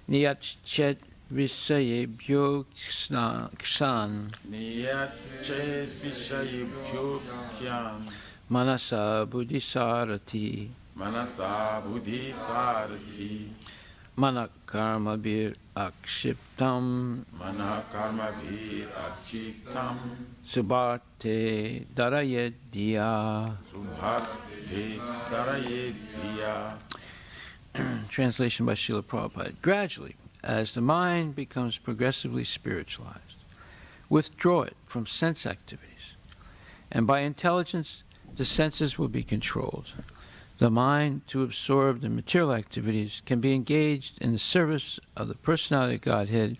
Niyat chet visaye bhyo ksan Niyat chet vishayibhyo kyan, manasa buddhisarati manasa buddhi sarati, manakarma bir akshiptam mana karma vir akchitam, subhate darayedya. subhati darayedya. Translation by Srila Prabhupada. Gradually, as the mind becomes progressively spiritualized, withdraw it from sense activities, and by intelligence, the senses will be controlled. The mind, too absorbed in material activities, can be engaged in the service of the personality of Godhead.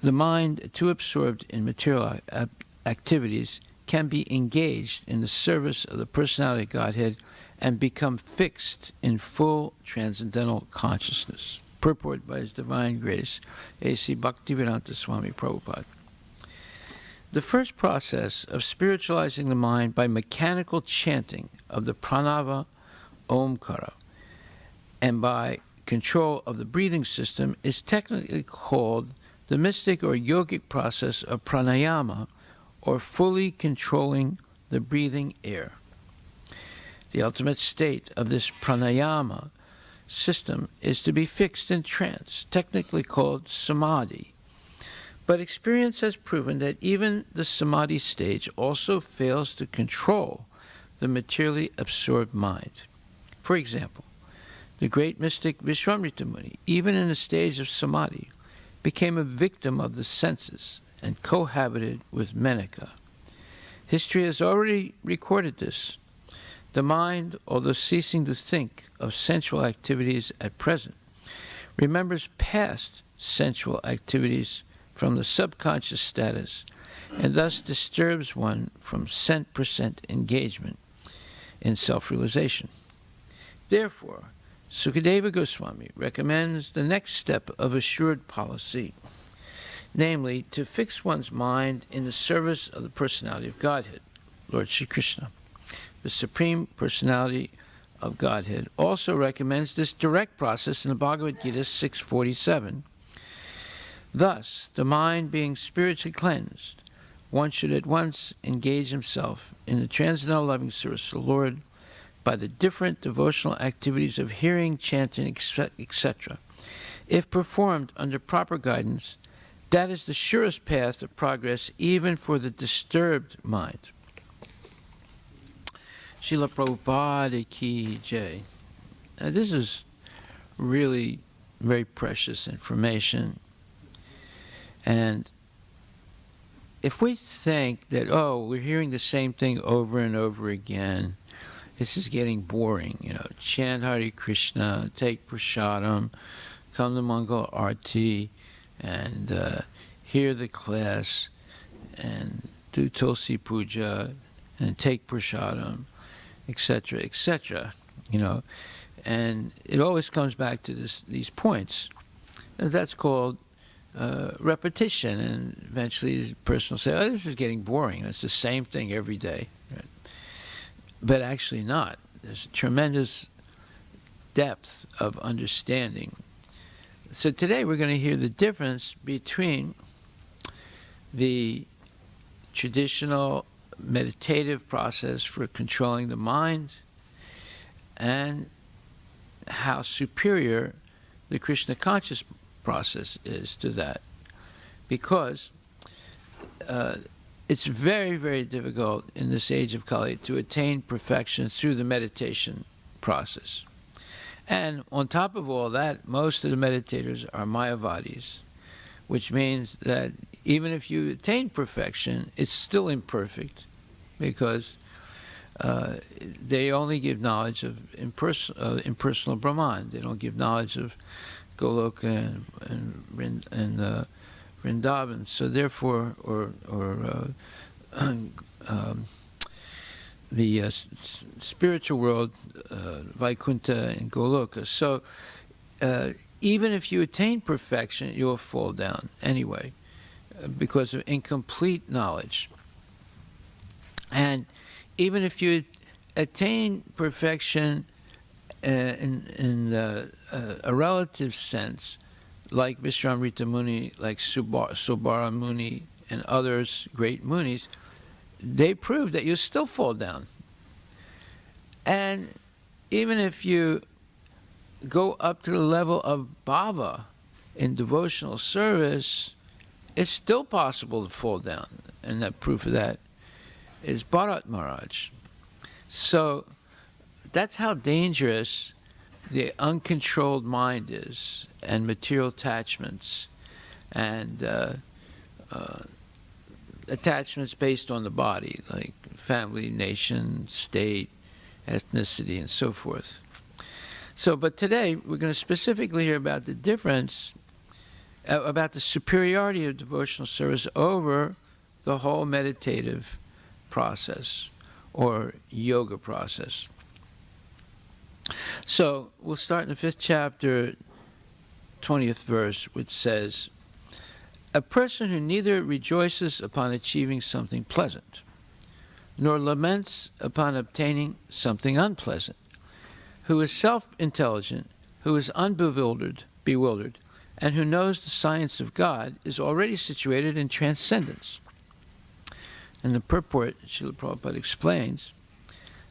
The mind, too absorbed in material activities, can be engaged in the service of the personality of Godhead and become fixed in full transcendental consciousness. Purport by His Divine Grace, A.C. Bhaktivedanta Swami Prabhupada. The first process of spiritualizing the mind by mechanical chanting of the pranava omkara and by control of the breathing system is technically called the mystic or yogic process of pranayama, or fully controlling the breathing air. The ultimate state of this pranayama system is to be fixed in trance, technically called samadhi. But experience has proven that even the samadhi stage also fails to control the materially absorbed mind. For example, the great mystic Vishwamrita Muni, even in the stage of samadhi, became a victim of the senses and cohabited with Menaka. History has already recorded this. The mind, although ceasing to think of sensual activities at present, remembers past sensual activities from the subconscious status, and thus disturbs one from 100% engagement in self-realization. Therefore, Sukadeva Goswami recommends the next step of assured policy, namely to fix one's mind in the service of the personality of Godhead, Lord Sri Krishna. The Supreme Personality of Godhead also recommends this direct process in the Bhagavad Gita 6:47. Thus, the mind being spiritually cleansed, one should at once engage himself in the transcendental loving service of the Lord, by the different devotional activities of hearing, chanting, etc. If performed under proper guidance, that is the surest path of progress even for the disturbed mind. Srila Prabhupada Ki Jai. Now, this is really very precious information. And if we think that, oh, we're hearing the same thing over and over again, this is getting boring, chant Hare Krishna, take prasadam, come to Mangala Aarti, and hear the class, and do Tulsi Puja, and take prasadam, etc., etc., and it always comes back to these points. And that's called repetition, and eventually the person will say, oh, this is getting boring. It's the same thing every day. Right? But actually not. There's a tremendous depth of understanding. So today we're going to hear the difference between the traditional meditative process for controlling the mind and how superior the Krishna conscious process is to that. Because it's very, very difficult in this age of Kali to attain perfection through the meditation process. And on top of all that, most of the meditators are Mayavadis, which means that even if you attain perfection, it's still imperfect, because they only give knowledge of impersonal Brahman. They don't give knowledge of Goloka and Vrindavan. So therefore, the spiritual world, Vaikuntha and Goloka. So even if you attain perfection, you'll fall down anyway, because of incomplete knowledge. And even if you attain perfection in a relative sense, like Vishwamrita Muni, like Subara Muni, and others, great munis, they prove that you still fall down. And even if you go up to the level of bhava in devotional service, it's still possible to fall down. And that proof of that is Bharat Maharaj. So that's how dangerous the uncontrolled mind is, and material attachments, and attachments based on the body, like family, nation, state, ethnicity, and so forth. So, but today we're going to specifically hear about the difference, about the superiority of devotional service over the whole meditative process or yoga process. So we'll start in the 5th chapter, 20th verse, which says, a person who neither rejoices upon achieving something pleasant, nor laments upon obtaining something unpleasant, who is self-intelligent, who is bewildered, and who knows the science of God, is already situated in transcendence. And the purport, Srila Prabhupada explains,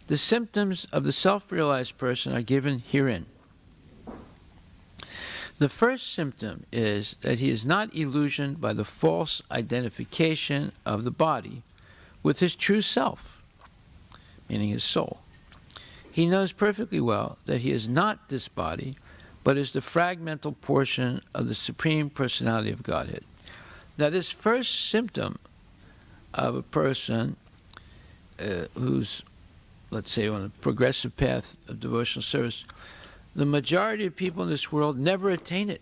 the symptoms of the self-realized person are given herein. The first symptom is that he is not illusioned by the false identification of the body with his true self, meaning his soul. He knows perfectly well that he is not this body, but is the fragmental portion of the Supreme Personality of Godhead. Now, this first symptom of a person who's, let's say, on a progressive path of devotional service, the majority of people in this world never attain it.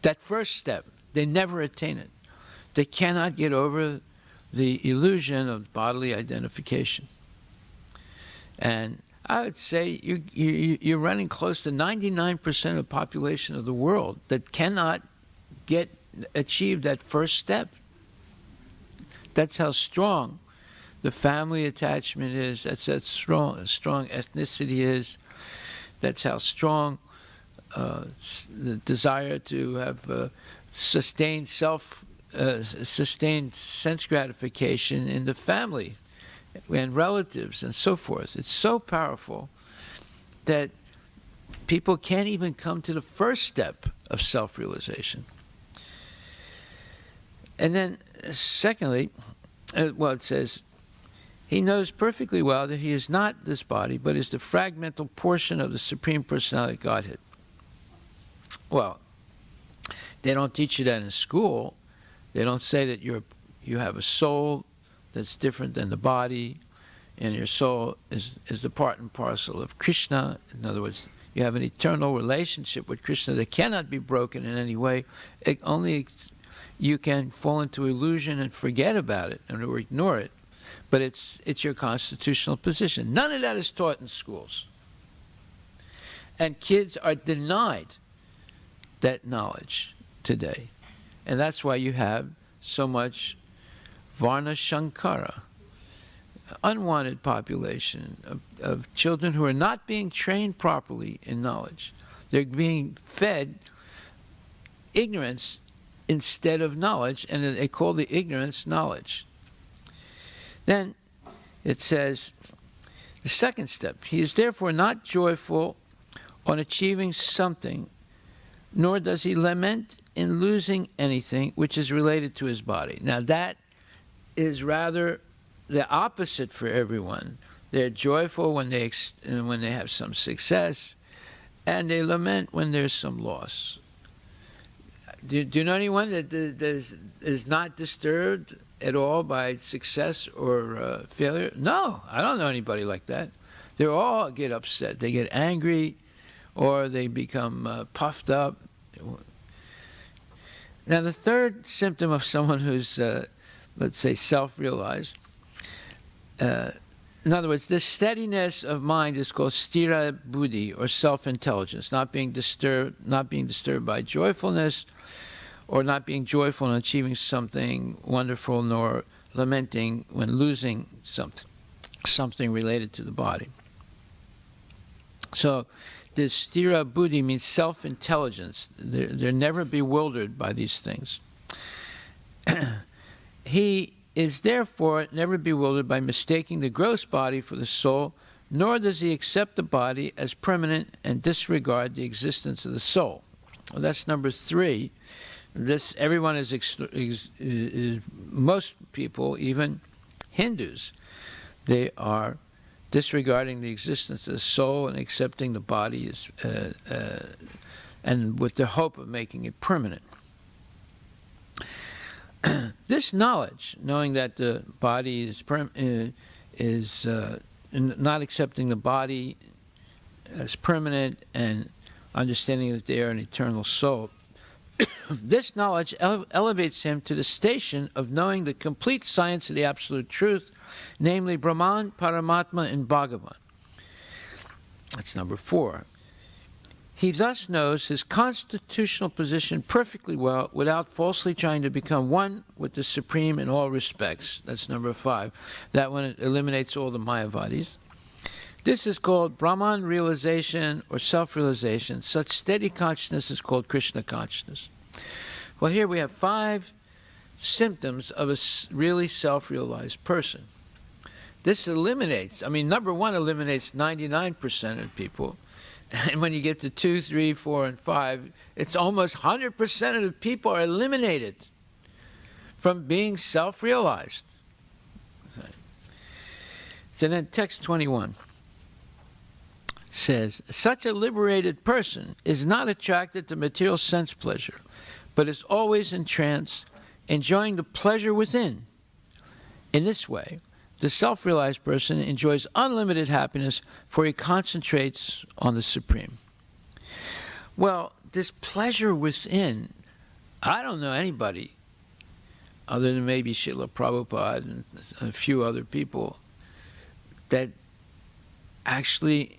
That first step, they never attain it. They cannot get over the illusion of bodily identification. And I would say you're running close to 99% of the population of the world that cannot achieve that first step. That's how strong the family attachment is. That's how strong ethnicity is. That's how strong the desire to have sustained sense gratification in the family and relatives and so forth. It's so powerful that people can't even come to the first step of self-realization. And then, secondly, it says, he knows perfectly well that he is not this body, but is the fragmental portion of the Supreme Personality of Godhead. Well, they don't teach you that in school. They don't say that you have a soul that's different than the body, and your soul is the part and parcel of Krishna. In other words, you have an eternal relationship with Krishna that cannot be broken in any way. You can fall into illusion and forget about it or ignore it, but it's your constitutional position. None of that is taught in schools. And kids are denied that knowledge today. And that's why you have so much Varna Shankara, unwanted population of children who are not being trained properly in knowledge. They're being fed ignorance instead of knowledge, and they call the ignorance knowledge. Then it says, the second step, he is therefore not joyful on achieving something, nor does he lament in losing anything which is related to his body. Now that is rather the opposite for everyone. They're joyful when they have some success, and they lament when there's some loss. Do you know anyone that is not disturbed at all by success or failure? No, I don't know anybody like that. They all get upset. They get angry, or they become puffed up. Now, the third symptom of someone who's, let's say, self-realized, in other words, this steadiness of mind is called stira buddhi, or self-intelligence, not being disturbed by joyfulness, or not being joyful in achieving something wonderful, nor lamenting when losing something related to the body. So this stira buddhi means self-intelligence. They're never bewildered by these things. He is therefore never bewildered by mistaking the gross body for the soul, nor does he accept the body as permanent and disregard the existence of the soul. Well, that's number 3. This everyone is most people, even Hindus, they are disregarding the existence of the soul and accepting the body as, and with the hope of making it permanent. This knowledge, knowing that the body is not accepting the body as permanent and understanding that they are an eternal soul, this knowledge elevates him to the station of knowing the complete science of the absolute truth, namely Brahman, Paramatma, and Bhagavan. That's number 4. He thus knows his constitutional position perfectly well without falsely trying to become one with the Supreme in all respects. That's number 5. That one eliminates all the Mayavadis. This is called Brahman realization or self-realization. Such steady consciousness is called Krishna consciousness. Well, here we have 5 symptoms of a really self-realized person. This eliminates, number 1 eliminates 99% of people. And when you get to 2, 3, 4, and 5, it's almost 100% of the people are eliminated from being self-realized. So then text 21 says, such a liberated person is not attracted to material sense pleasure, but is always in trance, enjoying the pleasure within. In this way, the self-realized person enjoys unlimited happiness, for he concentrates on the Supreme. Well, this pleasure within, I don't know anybody, other than maybe Srila Prabhupada and a few other people, that actually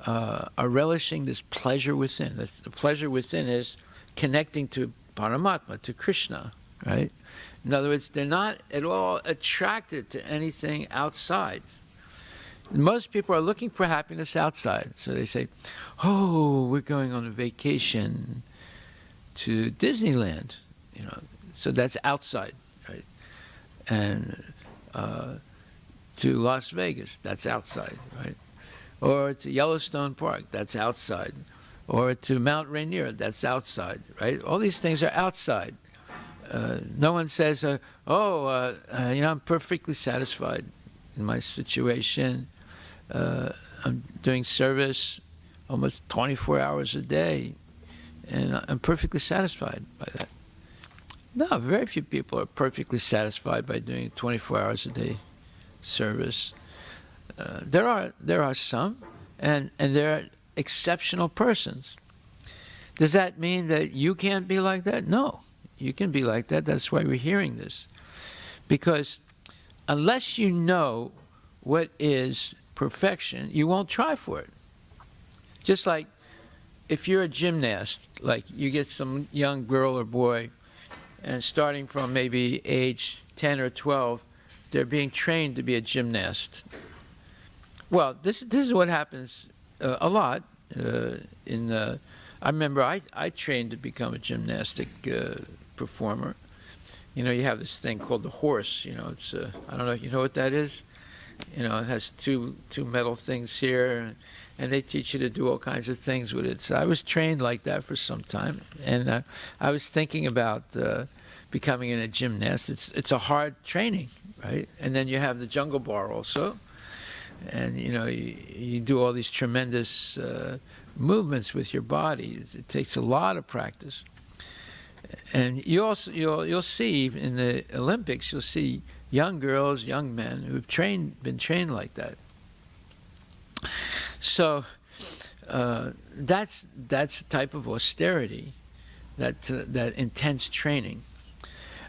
are relishing this pleasure within. The pleasure within is connecting to Paramatma, to Krishna, right? In other words, they're not at all attracted to anything outside. Most people are looking for happiness outside. So they say, oh, we're going on a vacation to Disneyland. So that's outside, right? And to Las Vegas, that's outside, right? Or to Yellowstone Park, that's outside. Or to Mount Rainier, that's outside, right? All these things are outside. No one says, I'm perfectly satisfied in my situation. I'm doing service almost 24 hours a day, and I'm perfectly satisfied by that. No, very few people are perfectly satisfied by doing 24 hours a day service. There are some, and they're exceptional persons. Does that mean that you can't be like that? No, you can be like that. That's why we're hearing this. Because unless you know what is perfection, you won't try for it. Just like if you're a gymnast, like you get some young girl or boy, and starting from maybe age 10 or 12, they're being trained to be a gymnast. Well, this is what happens a lot. I remember I trained to become a gymnastic performer. You know, you have this thing called the horse. You know, it's I don't know. You know what that is? You know, it has two metal things here, and they teach you to do all kinds of things with it. So I was trained like that for some time, and I was thinking about becoming a gymnast. It's a hard training, right? And then you have the jungle bar also, and you know you do all these tremendous movements with your body. It takes a lot of practice, and you'll see in the Olympics, you'll see young girls, young men who've been trained like that. So that's a type of austerity, that intense training.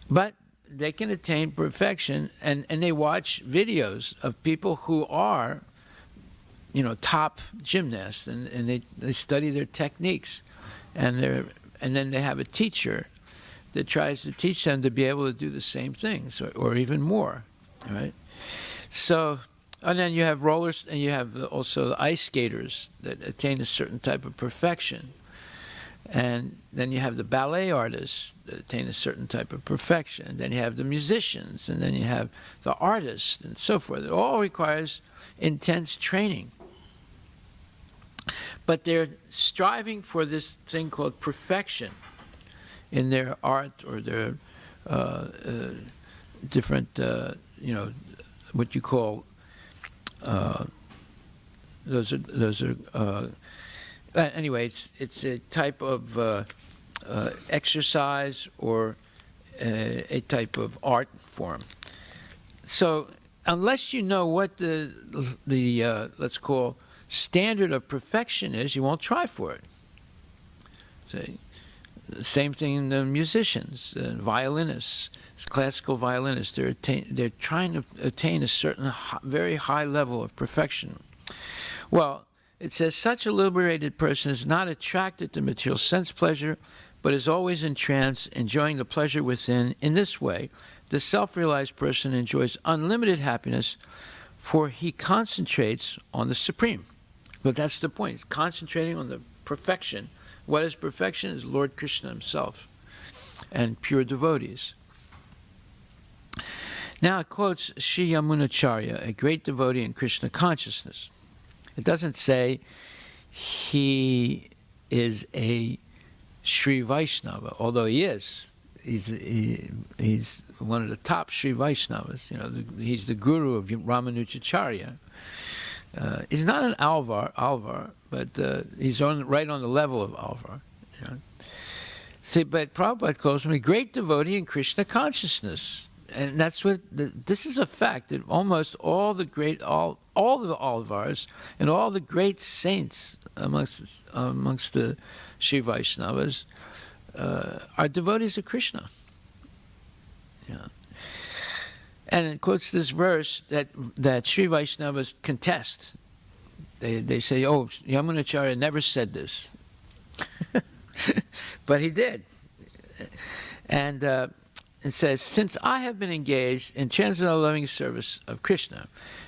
But they can attain perfection, and they watch videos of people who are, you know, top gymnasts, and they study their techniques, and then they have a teacher that tries to teach them to be able to do the same things or even more, right? So, and then you have rollers, and you have also the ice skaters that attain a certain type of perfection. And then you have the ballet artists that attain a certain type of perfection. And then you have the musicians, and then you have the artists, and so forth. It all requires intense training. But they're striving for this thing called perfection in their art or their different, what you call, anyway, it's a type of exercise or a type of art form. So unless you know what the let's call standard of perfection is, you won't try for it. See? Same thing in the musicians, violinists, classical violinists. They're trying to attain a certain very high level of perfection. Well, it says, such a liberated person is not attracted to material sense pleasure, but is always in trance, enjoying the pleasure within. In this way, the self-realized person enjoys unlimited happiness, for he concentrates on the supreme. But that's the point. He's concentrating on the perfection. What is perfection? Is Lord Krishna himself and pure devotees. Now it quotes Sri Yamunacharya, a great devotee in Krishna consciousness. It doesn't say he is a Sri Vaishnava, although he is. He's one of the top Sri Vaishnavas. You know, he's the guru of Ramanujacharya. He's not an Alvar, but he's right on the level of Alvar. You know? See, but Prabhupada calls him a great devotee in Krishna consciousness, and that's what this is a fact that almost all the Alvars and all the great saints amongst the Sri Vaishnavas are devotees of Krishna. Yeah. And it quotes this verse that Sri Vaishnavas contest. They say, oh, Yamunacharya never said this. But he did. And it says, since I have been engaged in transcendental loving service of Krishna,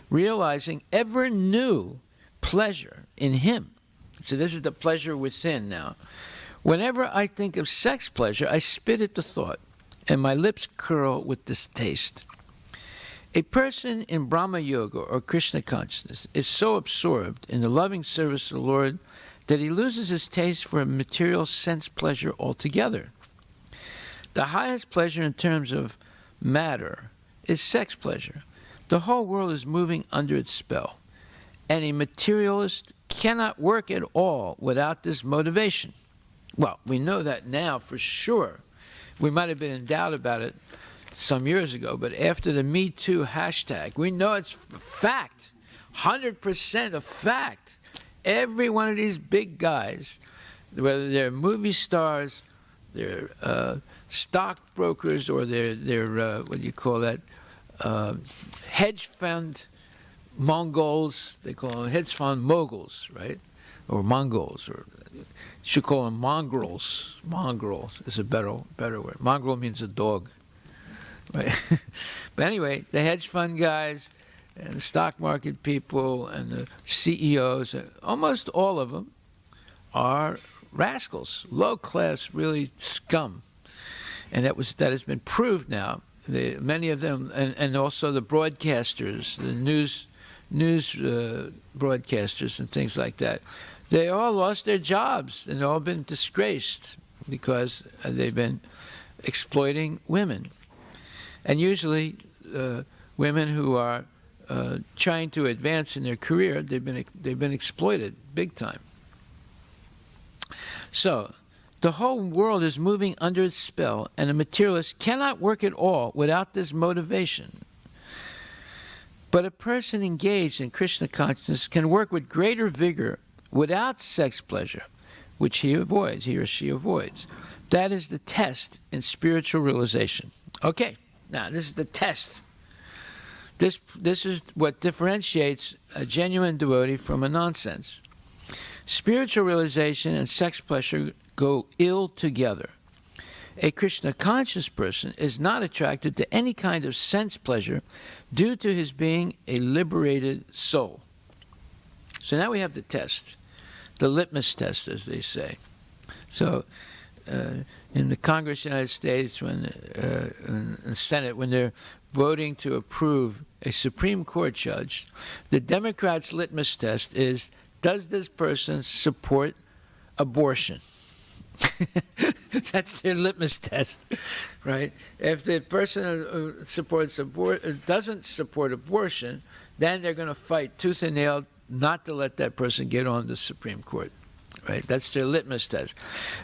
realizing ever new pleasure in him. So this is the pleasure within now. Whenever I think of sex pleasure, I spit at the thought, and my lips curl with distaste. A person in Brahma Yoga or Krishna consciousness is so absorbed in the loving service of the Lord that he loses his taste for material sense pleasure altogether. The highest pleasure in terms of matter is sex pleasure. The whole world is moving under its spell, and a materialist cannot work at all without this motivation. Well, we know that now for sure. We might have been in doubt about it some years ago, but after the Me Too hashtag, we know it's fact, 100% a fact. Every one of these big guys, whether they're movie stars, they're stockbrokers, or they're what do you call that, hedge fund Mongols, they call them hedge fund moguls, right? Or Mongols, or you should call them mongrels. Mongrels is a better word. Mongrel means a dog, right? But anyway, the hedge fund guys and the stock market people and the CEOs, almost all of them are rascals, low class, really scum, and that has been proved now. Many of them, and also the broadcasters, the news broadcasters and things like that, they all lost their jobs and all been disgraced because they've been exploiting women, and usually women who are trying to advance in their career, they've been exploited big time. So the whole world is moving under its spell, and a materialist cannot work at all without this motivation. But a person engaged in Krishna consciousness can work with greater vigor without sex pleasure, which he or she avoids. That is the test in spiritual realization. Okay, now this is the test. This is what differentiates a genuine devotee from a nonsense. Spiritual realization and sex pleasure go ill together. A Krishna conscious person is not attracted to any kind of sense pleasure due to his being a liberated soul. So now we have the test, the litmus test, as they say. So in the Congress of the United States, in the Senate, when they're voting to approve a Supreme Court judge, the Democrats' litmus test is, does this person support abortion? That's their litmus test, right? If the person doesn't support abortion, then they're going to fight tooth and nail not to let that person get on the Supreme Court, right? That's their litmus test.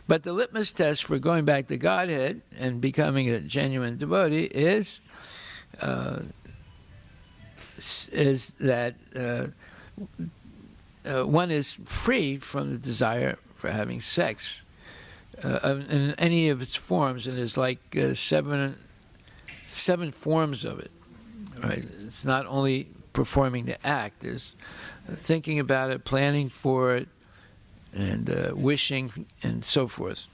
But the litmus test for going back to Godhead and becoming a genuine devotee is that one is free from the desire for having sex in any of its forms, and there's like seven forms of it, right? It's not only performing the act, there's thinking about it, planning for it, and wishing, and so forth.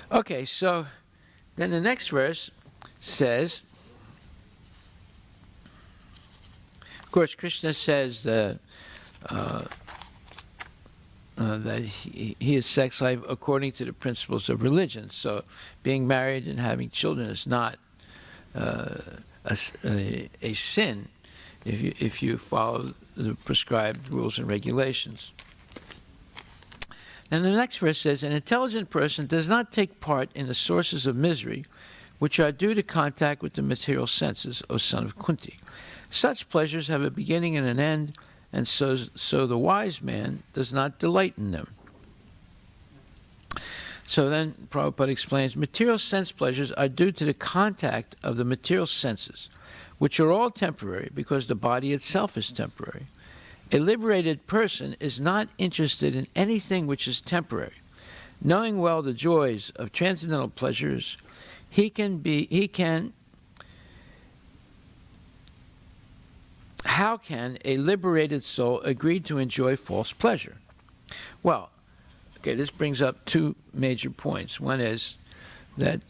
Okay, so then the next verse says, of course, Krishna says that he is sex life according to the principles of religion. So being married and having children is not a sin if you follow the prescribed rules and regulations. And the next verse says, an intelligent person does not take part in the sources of misery which are due to contact with the material senses, O son of Kunti. Such pleasures have a beginning and an end, and so the wise man does not delight in them. So then Prabhupada explains, material sense pleasures are due to the contact of the material senses, which are all temporary because the body itself is temporary. A liberated person is not interested in anything which is temporary. Knowing well the joys of transcendental pleasures, how can a liberated soul agree to enjoy false pleasure? Well, okay, this brings up two major points. One is that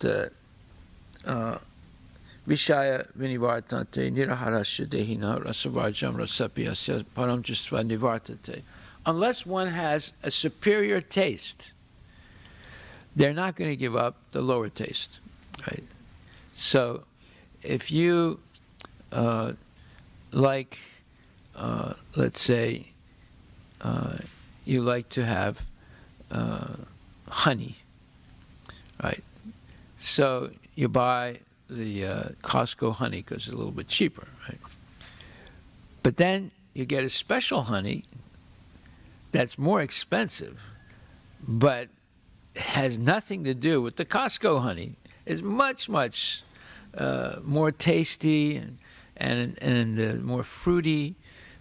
Vishaya vinivartate niraharasya dehina rasavarjam rasapiyasya param justva nivartate. Unless one has a superior taste, they're not going to give up the lower taste, right? So if you like, let's say, you like to have honey, right? So you buy the Costco honey because it's a little bit cheaper, right? But then you get a special honey that's more expensive, but has nothing to do with the Costco honey. It's much, much more tasty and more fruity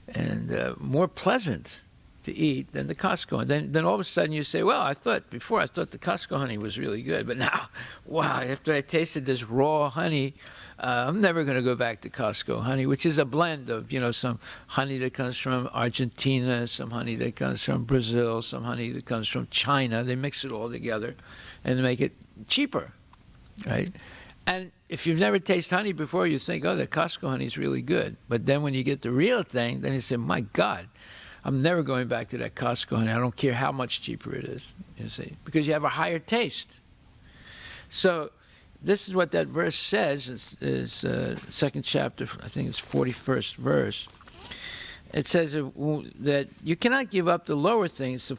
and more pleasant to eat than the Costco. And then all of a sudden you say, well, I thought the Costco honey was really good, but now, wow, after I tasted this raw honey, I'm never going to go back to Costco honey, which is a blend of, some honey that comes from Argentina, some honey that comes from Brazil, some honey that comes from China. They mix it all together and make it cheaper, right? And if you've never tasted honey before, you think, oh, the Costco honey is really good. But then when you get the real thing, then you say, my God, I'm never going back to that Costco honey. I don't care how much cheaper it is, you see, because you have a higher taste. So this is what that verse says, is second chapter, I think it's 41st verse. It says that you cannot give up the lower things.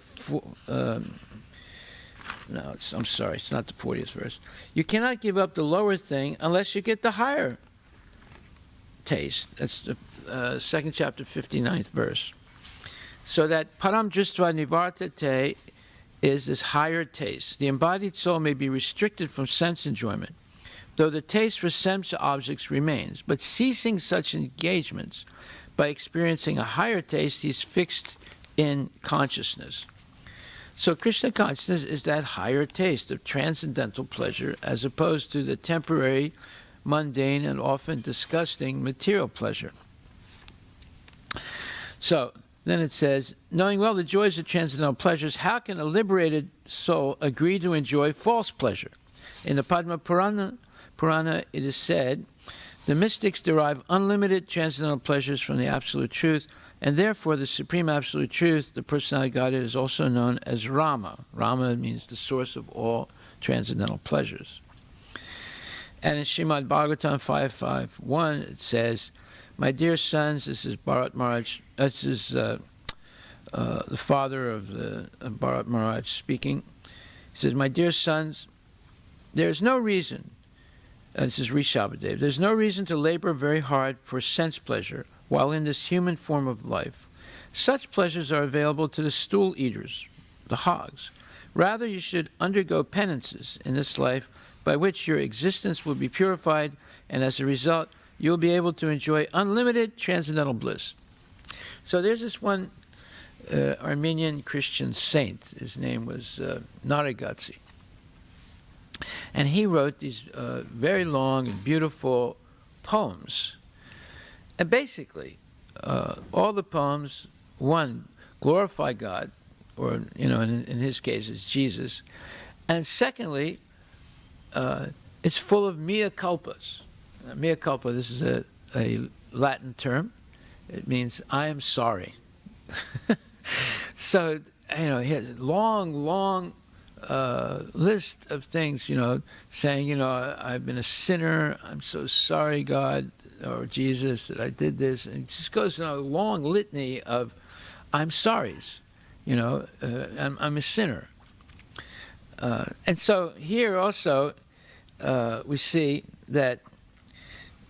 I'm sorry, it's not the 40th verse. You cannot give up the lower thing unless you get the higher taste. That's the second chapter, 59th verse. So that param dristva nivartate is this higher taste. The embodied soul may be restricted from sense enjoyment, though the taste for sense objects remains. But ceasing such engagements by experiencing a higher taste, he's fixed in consciousness. So Krishna consciousness is that higher taste of transcendental pleasure as opposed to the temporary, mundane, and often disgusting material pleasure. So then it says, knowing well the joys of transcendental pleasures, how can a liberated soul agree to enjoy false pleasure? In the Padma Purana, it is said, the mystics derive unlimited transcendental pleasures from the Absolute Truth, and therefore the Supreme Absolute Truth, the Personality of Godhead, is also known as Rama. Rama means the source of all transcendental pleasures. And in Srimad Bhagavatam 5.5.1, it says, my dear sons, this is Bharat Maharaj, this is the father of Bharat Maharaj speaking. He says, my dear sons, there is no reason, this is Rishabhadev, there's no reason to labor very hard for sense pleasure while in this human form of life. Such pleasures are available to the stool eaters, the hogs. Rather, you should undergo penances in this life by which your existence will be purified, and as a result, you'll be able to enjoy unlimited transcendental bliss. So there's this one Armenian Christian saint. His name was Naragatsi. And he wrote these very long and beautiful poems. And basically, all the poems, one, glorify God, or, in his case, it's Jesus. And secondly, it's full of mea culpas. Mea culpa, this is a Latin term. It means, I am sorry. So, he had a long list of things, saying, I've been a sinner. I'm so sorry, God, or Jesus, that I did this. And it just goes in a long litany of, I'm sorries. I'm a sinner. And so here also, we see that,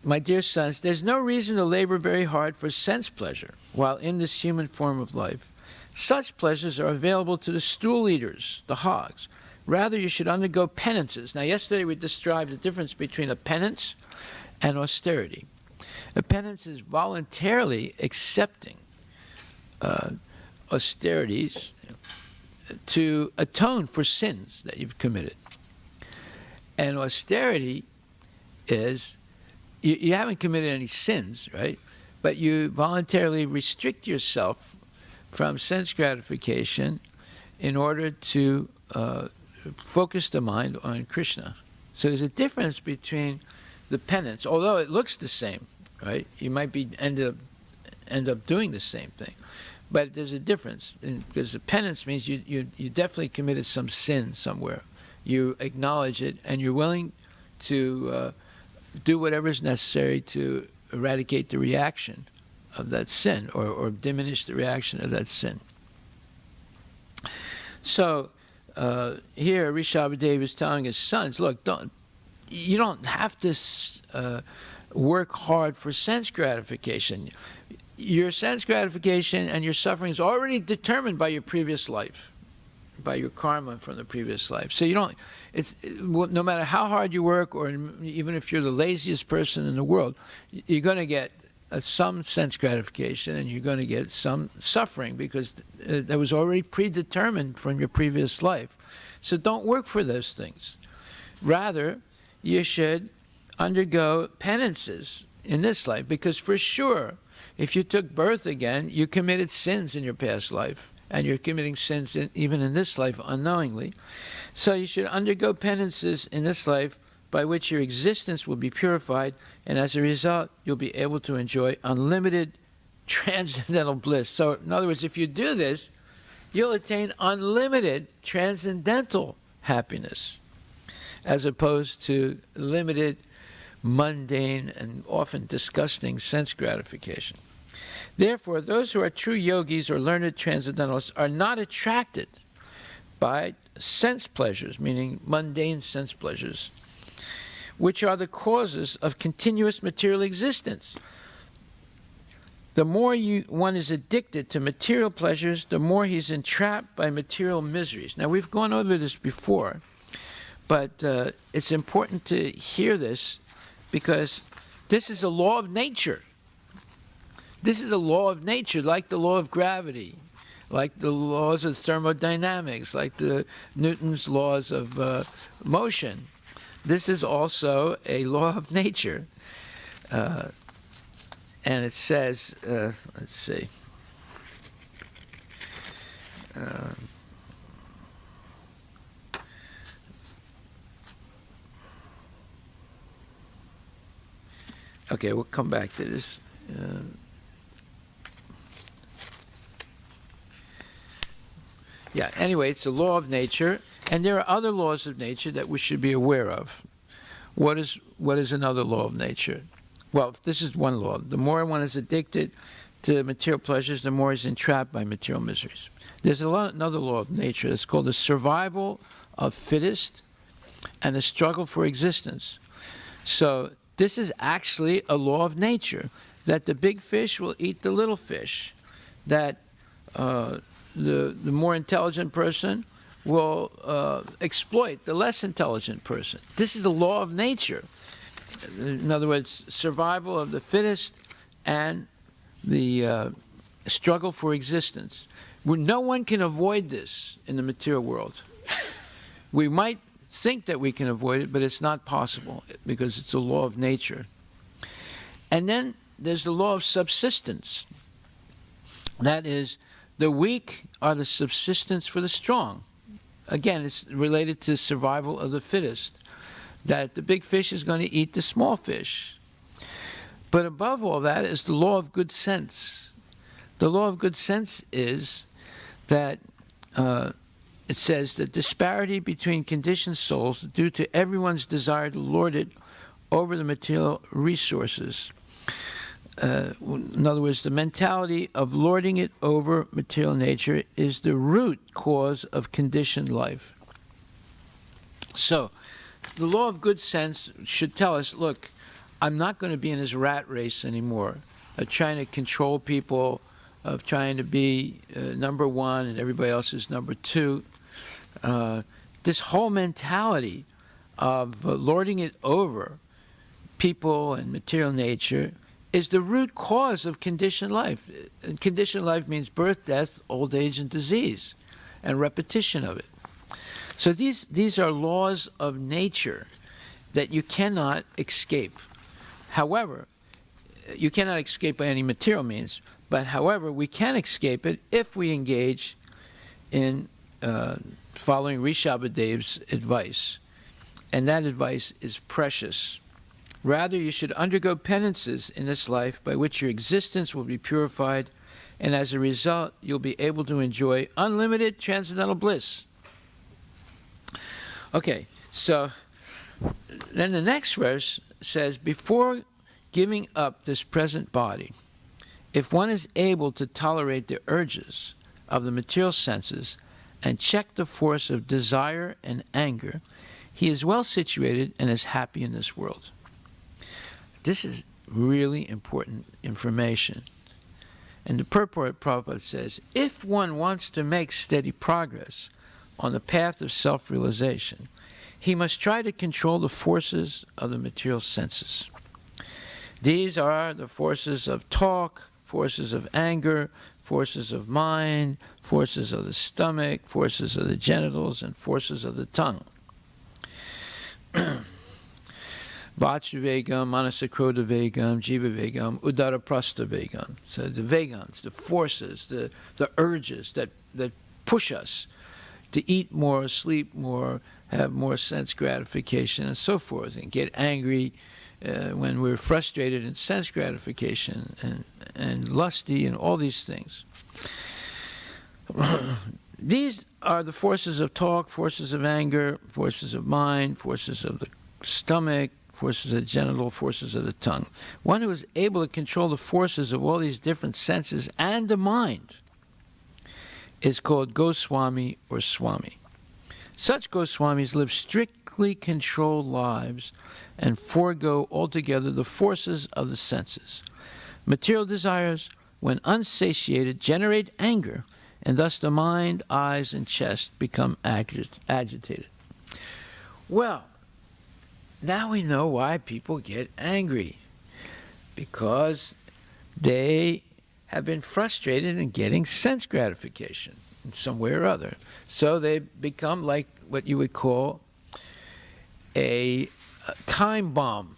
my dear sons, there's no reason to labor very hard for sense pleasure while in this human form of life. Such pleasures are available to the stool eaters, the hogs. Rather, you should undergo penances. Now, yesterday we described the difference between a penance and austerity. A penance is voluntarily accepting austerities to atone for sins that you've committed. And austerity is, you haven't committed any sins, right? But you voluntarily restrict yourself from sense gratification in order to focus the mind on Krishna. So there's a difference between the penance, although it looks the same, right? You might end up doing the same thing. But there's a difference, because the penance means you definitely committed some sin somewhere. You acknowledge it, and you're willing to do whatever is necessary to eradicate the reaction of that sin, or diminish the reaction of that sin. So here Rishabhadev is telling his sons, look, you don't have to work hard for sense gratification. Your sense gratification and your suffering is already determined by your previous life, by your karma from the previous life. So you don't, no matter how hard you work, or even if you're the laziest person in the world, you're going to get some sense gratification, and you're going to get some suffering, because that was already predetermined from your previous life. So don't work for those things. Rather, you should undergo penances in this life, because for sure, if you took birth again, you committed sins in your past life, and you're committing sins even in this life unknowingly. So you should undergo penances in this life by which your existence will be purified, and as a result, you'll be able to enjoy unlimited transcendental bliss. So in other words, if you do this, you'll attain unlimited transcendental happiness, as opposed to limited, mundane, and often disgusting sense gratification. Therefore, those who are true yogis or learned transcendentalists are not attracted by sense pleasures, meaning mundane sense pleasures, which are the causes of continuous material existence. The more one is addicted to material pleasures, the more he's entrapped by material miseries. Now, we've gone over this before, but it's important to hear this, because this is a law of nature. This is a law of nature, like the law of gravity, like the laws of thermodynamics, like the Newton's laws of motion. This is also a law of nature. And it says, let's see. Okay, we'll come back to this. Yeah, anyway, it's a law of nature, and there are other laws of nature that we should be aware of. What is another law of nature? Well, this is one law. The more one is addicted to material pleasures, the more he's entrapped by material miseries. There's another law of nature. It's called the survival of fittest and the struggle for existence. So this is actually a law of nature, that the big fish will eat the little fish, that the more intelligent person will exploit the less intelligent person. This is a law of nature. In other words, survival of the fittest and the struggle for existence. No one can avoid this in the material world. We might think that we can avoid it, but it's not possible, because it's a law of nature. And then there's the law of subsistence. That is, the weak are the subsistence for the strong. Again, it's related to survival of the fittest, that the big fish is going to eat the small fish. But above all that is the law of good sense. The law of good sense is that it says that disparity between conditioned souls due to everyone's desire to lord it over the material resources. In other words, the mentality of lording it over material nature is the root cause of conditioned life. So, the law of good sense should tell us, look, I'm not going to be in this rat race anymore, of trying to control people, of trying to be number one and everybody else is number two. This whole mentality of lording it over people and material nature is the root cause of conditioned life. And conditioned life means birth, death, old age, and disease, and repetition of it. So these are laws of nature that you cannot escape. However, you cannot escape by any material means, but however, we can escape it if we engage in following Rishabhadev's advice. And that advice is precious. Rather, you should undergo penances in this life by which your existence will be purified, and as a result, you'll be able to enjoy unlimited transcendental bliss. Okay, so then the next verse says, before giving up this present body, if one is able to tolerate the urges of the material senses and check the force of desire and anger, he is well situated and is happy in this world. This is really important information. And the purport, Prabhupada says, if one wants to make steady progress on the path of self-realization, he must try to control the forces of the material senses. These are the forces of talk, forces of anger, forces of mind, forces of the stomach, forces of the genitals, and forces of the tongue. Vachuvegam, Manasakroda Vegam, Jiva Vegam, Udara Prastha Vegam. So the vegans, the forces, the urges that push us to eat more, sleep more, have more sense gratification, and so forth, and get angry when we're frustrated in sense gratification, and lusty, and all these things. These are the forces of talk, forces of anger, forces of mind, forces of the stomach, forces of the genital, forces of the tongue. One who is able to control the forces of all these different senses and the mind is called Goswami or Swami. Such Goswamis live strictly controlled lives and forego altogether the forces of the senses. Material desires, when unsatiated, generate anger, and thus the mind, eyes, and chest become agitated. Well, now we know why people get angry, because they have been frustrated in getting sense gratification in some way or other. So they become like what you would call a time bomb,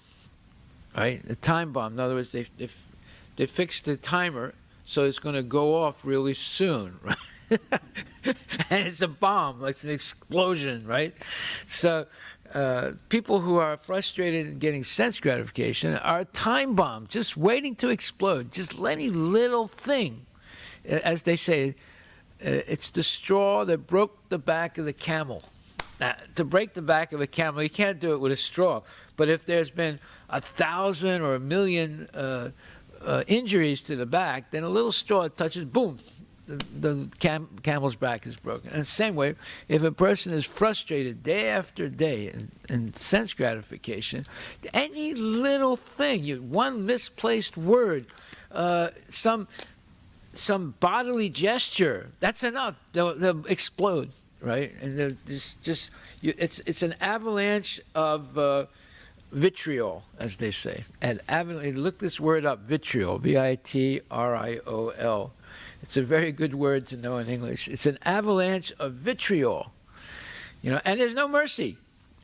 right? A time bomb. In other words, they fixed the timer so it's going to go off really soon, right? And it's a bomb, it's an explosion, right? So people who are frustrated in getting sense gratification are a time bomb, just waiting to explode. Just any little thing, as they say, it's the straw that broke the back of the camel. To break the back of a camel, you can't do it with a straw. But if there's been 1,000 or 1,000,000 injuries to the back, then a little straw touches, boom, the camel's back is broken. And the same way, if a person is frustrated day after day in sense gratification, any little thing, one misplaced word, some bodily gesture, that's enough. They'll explode, right? And it's an avalanche of vitriol, as they say. And look this word up, vitriol, vitriol. It's a very good word to know in English. It's an avalanche of vitriol, and there's no mercy.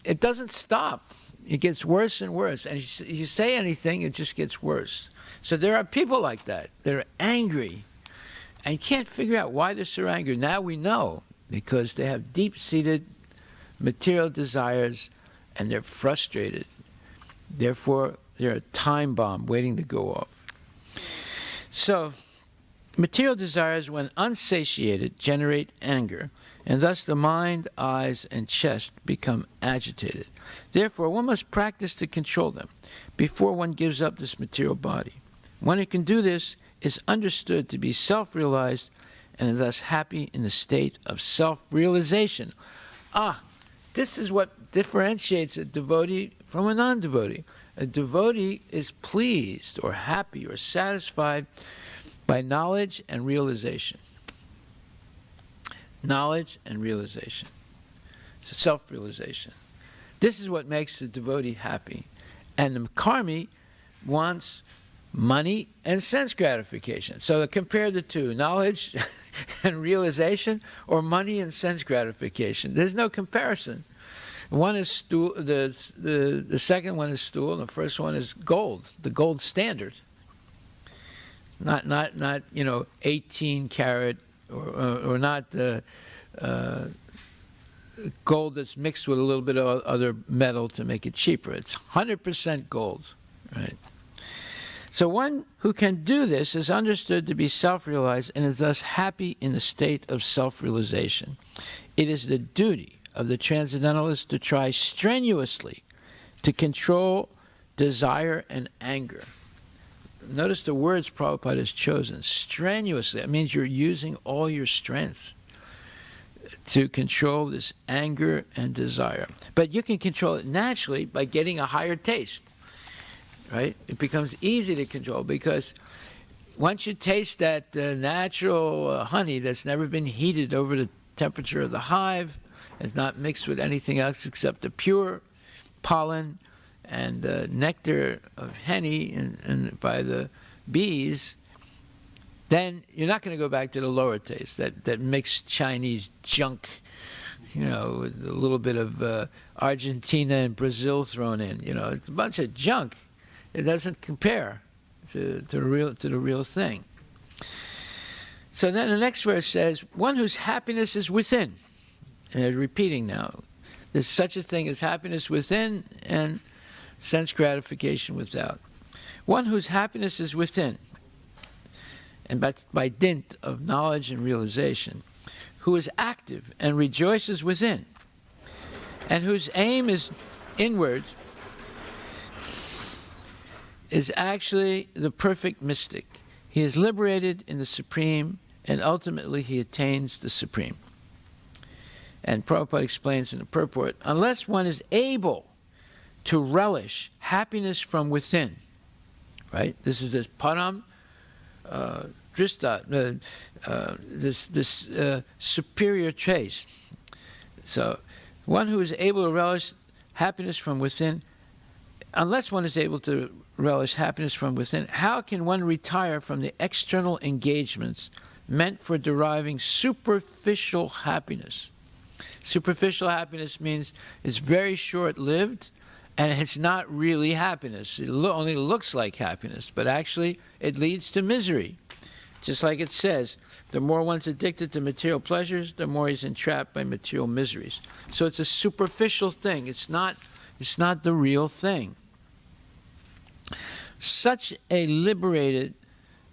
It doesn't stop. It gets worse and worse. And you say anything, it just gets worse. So there are people like that. They're angry. And you can't figure out why they're so angry. Now we know, because they have deep-seated material desires and they're frustrated. Therefore, they're a time bomb waiting to go off. So, material desires, when unsatiated, generate anger, and thus the mind, eyes, and chest become agitated. Therefore, one must practice to control them before one gives up this material body. One who can do this is understood to be self-realized and thus happy in the state of self-realization. This is what differentiates a devotee from a non-devotee. A devotee is pleased or happy or satisfied by knowledge and realization. Knowledge and realization. So self-realization. This is what makes the devotee happy. And the karmi wants money and sense gratification. So compare the two, knowledge and realization, or money and sense gratification. There's no comparison. One is stool, the second one is stool, and the first one is gold, the gold standard. Not 18 karat or not gold that's mixed with a little bit of other metal to make it cheaper. It's 100% gold, right? So one who can do this is understood to be self-realized and is thus happy in the state of self-realization. It is the duty of the transcendentalist to try strenuously to control desire and anger. notice the words Prabhupada has chosen. Strenuously. That means you're using all your strength to control this anger and desire. But you can control it naturally by getting a higher taste, right? It becomes easy to control because once you taste that natural honey that's never been heated over the temperature of the hive, it's not mixed with anything else except the pure pollen and nectar of honey and by the bees, then you're not going to go back to the lower taste, that mixed Chinese junk, with a little bit of Argentina and Brazil thrown in. It's a bunch of junk. It doesn't compare to the real thing. So then the next verse says, one whose happiness is within. And repeating now, there's such a thing as happiness within and sense gratification without. One whose happiness is within, and by dint of knowledge and realization, who is active and rejoices within, and whose aim is inward, is actually the perfect mystic. He is liberated in the Supreme, and ultimately he attains the Supreme. And Prabhupada explains in the purport, unless one is able to relish happiness from within, right? This is this param drista, this superior taste. So one who is able to relish happiness from within, unless one is able to relish happiness from within, how can one retire from the external engagements meant for deriving superficial happiness? Superficial happiness means it's very short-lived, and it's not really happiness. It only looks like happiness, but actually it leads to misery. Just like it says, the more one's addicted to material pleasures, the more he's entrapped by material miseries. So it's a superficial thing. It's not the real thing. Such a liberated,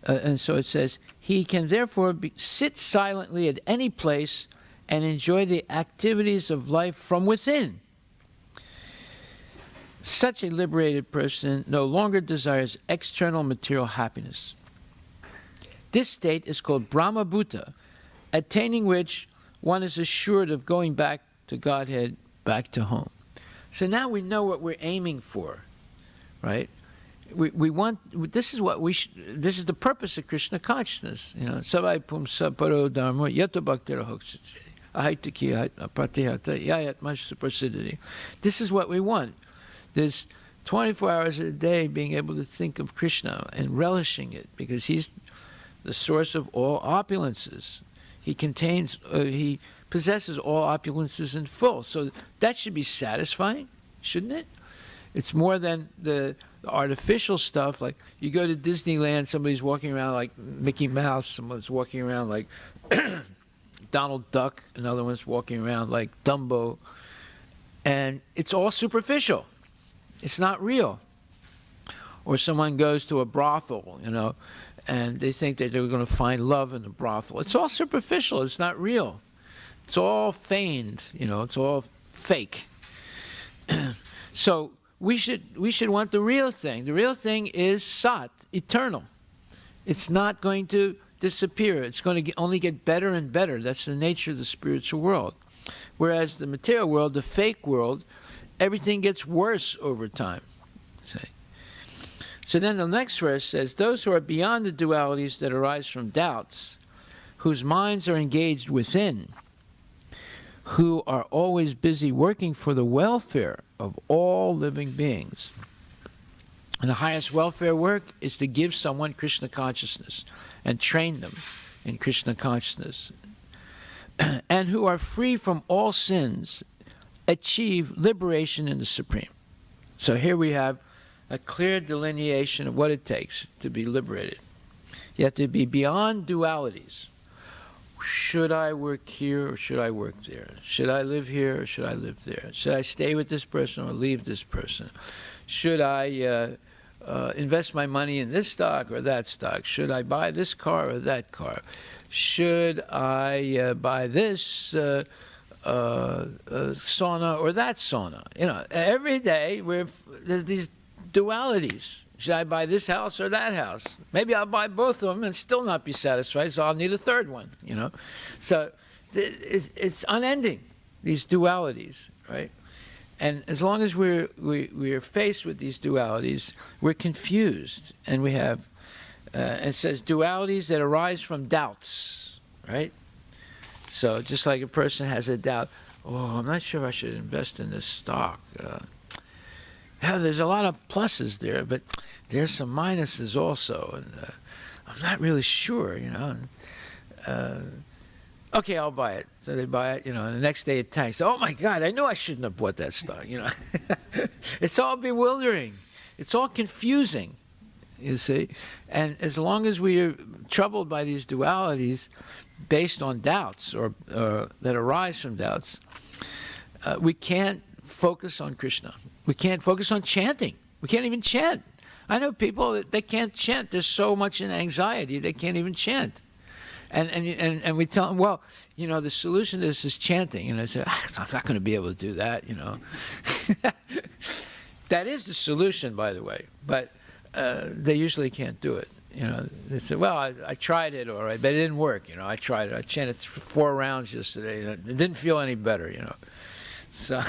and so it says, he can therefore sit silently at any place and enjoy the activities of life from within. Such a liberated person no longer desires external material happiness. This state is called Brahma Bhuta, attaining which one is assured of going back to Godhead, back to home. So now we know what we're aiming for, right? We want, this is this is the purpose of Krishna consciousness. Savai pumsa paro dharma yato bhaktira hoksati ahaita ki pratihata yayat mash suprasidhati. This is what we want. There's 24 hours a day being able to think of Krishna and relishing it, because he's the source of all opulences. He possesses all opulences in full. So that should be satisfying, shouldn't it? It's more than the artificial stuff. Like you go to Disneyland, somebody's walking around like Mickey Mouse, someone's walking around like Donald Duck, another one's walking around like Dumbo, and it's all superficial. It's not real. Or someone goes to a brothel, and they think that they're going to find love in the brothel. It's all superficial. It's not real. It's all feigned. It's all fake. So we should want the real thing. The real thing is Sat, eternal. It's not going to disappear. It's going to only get better and better. That's the nature of the spiritual world. Whereas the material world, the fake world, everything gets worse over time. So then the next verse says, those who are beyond the dualities that arise from doubts, whose minds are engaged within, who are always busy working for the welfare of all living beings. And the highest welfare work is to give someone Krishna consciousness and train them in Krishna consciousness. And who are free from all sins, achieve liberation in the Supreme. So here we have a clear delineation of what it takes to be liberated. You have to be beyond dualities. Should I work here or should I work there? Should I live here or should I live there? Should I stay with this person or leave this person? Should I invest my money in this stock or that stock? Should I buy this car or that car? Should I buy this sauna or that sauna? Every day there's these dualities. Should I buy this house or that house? Maybe I'll buy both of them and still not be satisfied, so I'll need a third one, you know. So it's unending, these dualities, right? And as long as we're faced with these dualities, we're confused. And we have, it says dualities that arise from doubts, right? So just like a person has a doubt, oh, I'm not sure I should invest in this stock. Yeah, there's a lot of pluses there, but there's some minuses also, and I'm not really sure, you know. Okay, I'll buy it. So they buy it, you know, and the next day it tanks. Oh my God, I knew I shouldn't have bought that stock, you know. It's all bewildering. It's all confusing, you see. And as long as we are troubled by these dualities based on doubts or that arise from doubts, we can't focus on Krishna. We can't focus on chanting. We can't even chant. I know people that they can't chant. There's so much in anxiety they can't even chant. And we tell them, well, you know, the solution to this is chanting. And I say, I'm not going to be able to do that, you know. That is the solution, by the way. But they usually can't do it. You know, they say, well, I tried it, all right, but it didn't work. You know, I tried it. I chanted 4 rounds yesterday. It didn't feel any better, you know. So...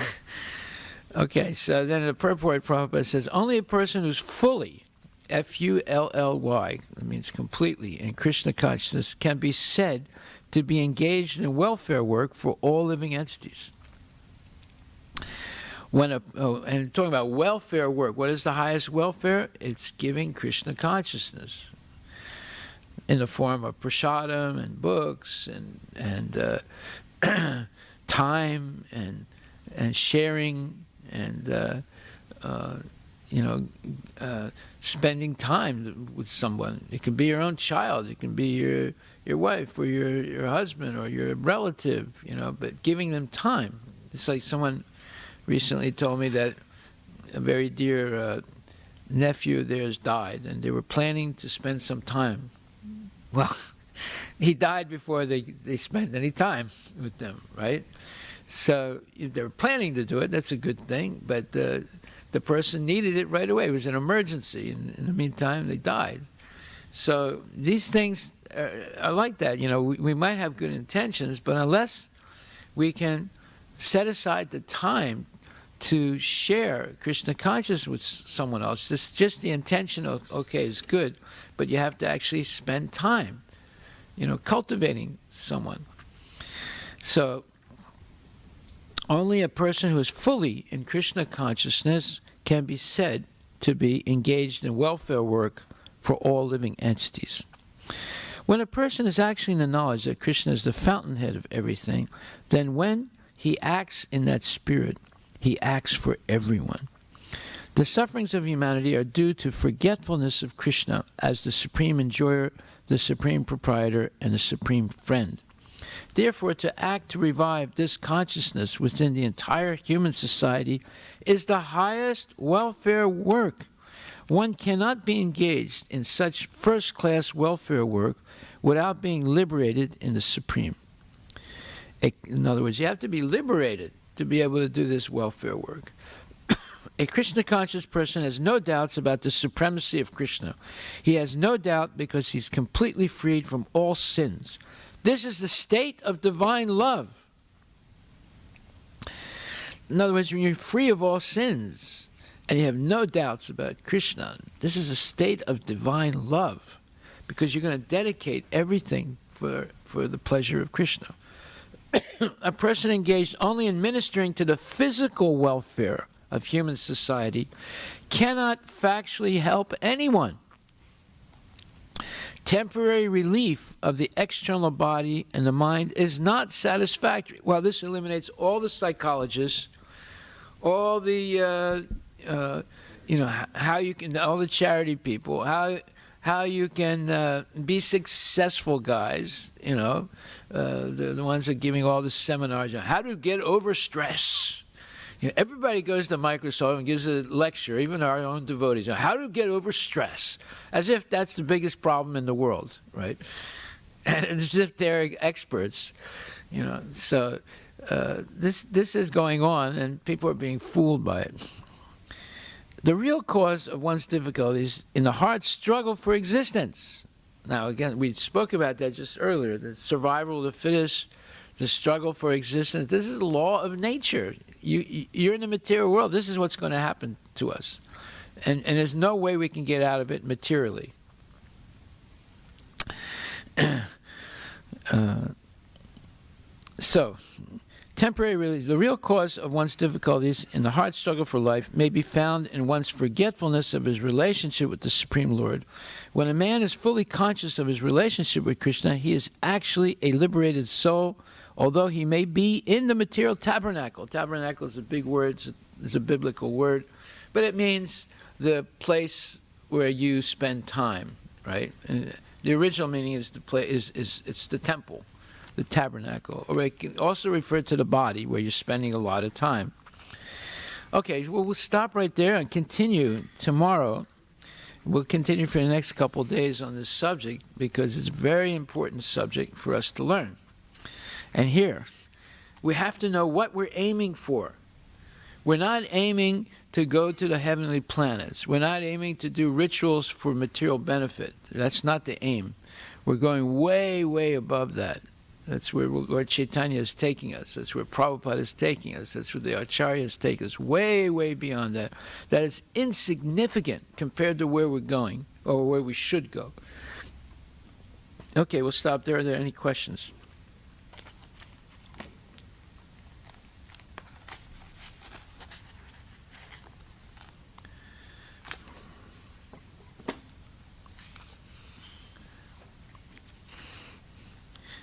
Okay, so then the purport Prabhupada says, only a person who's fully, F-U-L-L-Y, that means completely, in Krishna consciousness, can be said to be engaged in welfare work for all living entities. And talking about welfare work, what is the highest welfare? It's giving Krishna consciousness in the form of prasadam and books and time and sharing and you know, spending time with someone. It can be your own child, it can be your wife or your husband or your relative, you know, but giving them time. It's like someone recently told me that a very dear nephew of theirs died, and they were planning to spend some time. Well, he died before they spent any time with them, right? So if they're planning to do it, that's a good thing, but the person needed it right away. It was an emergency. In the meantime, they died. So these things are like that. You know, we might have good intentions, but unless we can set aside the time to share Krishna consciousness with someone else, just the intention of, okay, is good, but you have to actually spend time, you know, cultivating someone. So only a person who is fully in Krishna consciousness can be said to be engaged in welfare work for all living entities. When a person is actually in the knowledge that Krishna is the fountainhead of everything, then when he acts in that spirit, he acts for everyone. The sufferings of humanity are due to forgetfulness of Krishna as the supreme enjoyer, the supreme proprietor, and the supreme friend. Therefore, to act to revive this consciousness within the entire human society is the highest welfare work. One cannot be engaged in such first-class welfare work without being liberated in the Supreme. In other words, you have to be liberated to be able to do this welfare work. A Krishna-conscious person has no doubts about the supremacy of Krishna. He has no doubt because he's completely freed from all sins. This is the state of divine love. In other words, when you're free of all sins and you have no doubts about Krishna, this is a state of divine love because you're going to dedicate everything for the pleasure of Krishna. A person engaged only in ministering to the physical welfare of human society cannot factually help anyone. Temporary relief of the external body and the mind is not satisfactory. Well, this eliminates all the psychologists, all the, you know, how you can, all the charity people, how you can be successful guys, you know, the ones that are giving all the seminars on how to get over stress. You know, everybody goes to Microsoft and gives a lecture, even our own devotees, on how to get over stress, as if that's the biggest problem in the world, right? And as if they're experts, you know. So this is going on, and people are being fooled by it. the real cause of one's difficulties in the hard struggle for existence. Now, again, we spoke about that just earlier, the survival of the fittest, the struggle for existence. This is the law of nature. You're in the material world. This is what's going to happen to us. And there's no way we can get out of it materially. So, temporary relief. The real cause of one's difficulties in the hard struggle for life may be found in one's forgetfulness of his relationship with the Supreme Lord. When a man is fully conscious of his relationship with Krishna, he is actually a liberated soul, although he may be in the material tabernacle. Tabernacle is a big word, it's a biblical word, but it means the place where you spend time, right? And the original meaning is it's the temple, the tabernacle, or it can also refer to the body where you're spending a lot of time. Okay, well, we'll stop right there and continue tomorrow. We'll continue for the next couple of days on this subject because it's a very important subject for us to learn. And here, we have to know what we're aiming for. We're not aiming to go to the heavenly planets. We're not aiming to do rituals for material benefit. That's not the aim. We're going way, way above that. That's where Lord Chaitanya is taking us. That's where Prabhupada is taking us. That's where the Acharyas take us. Way, way beyond that. That is insignificant compared to where we're going or where we should go. Okay, we'll stop there. Are there any questions?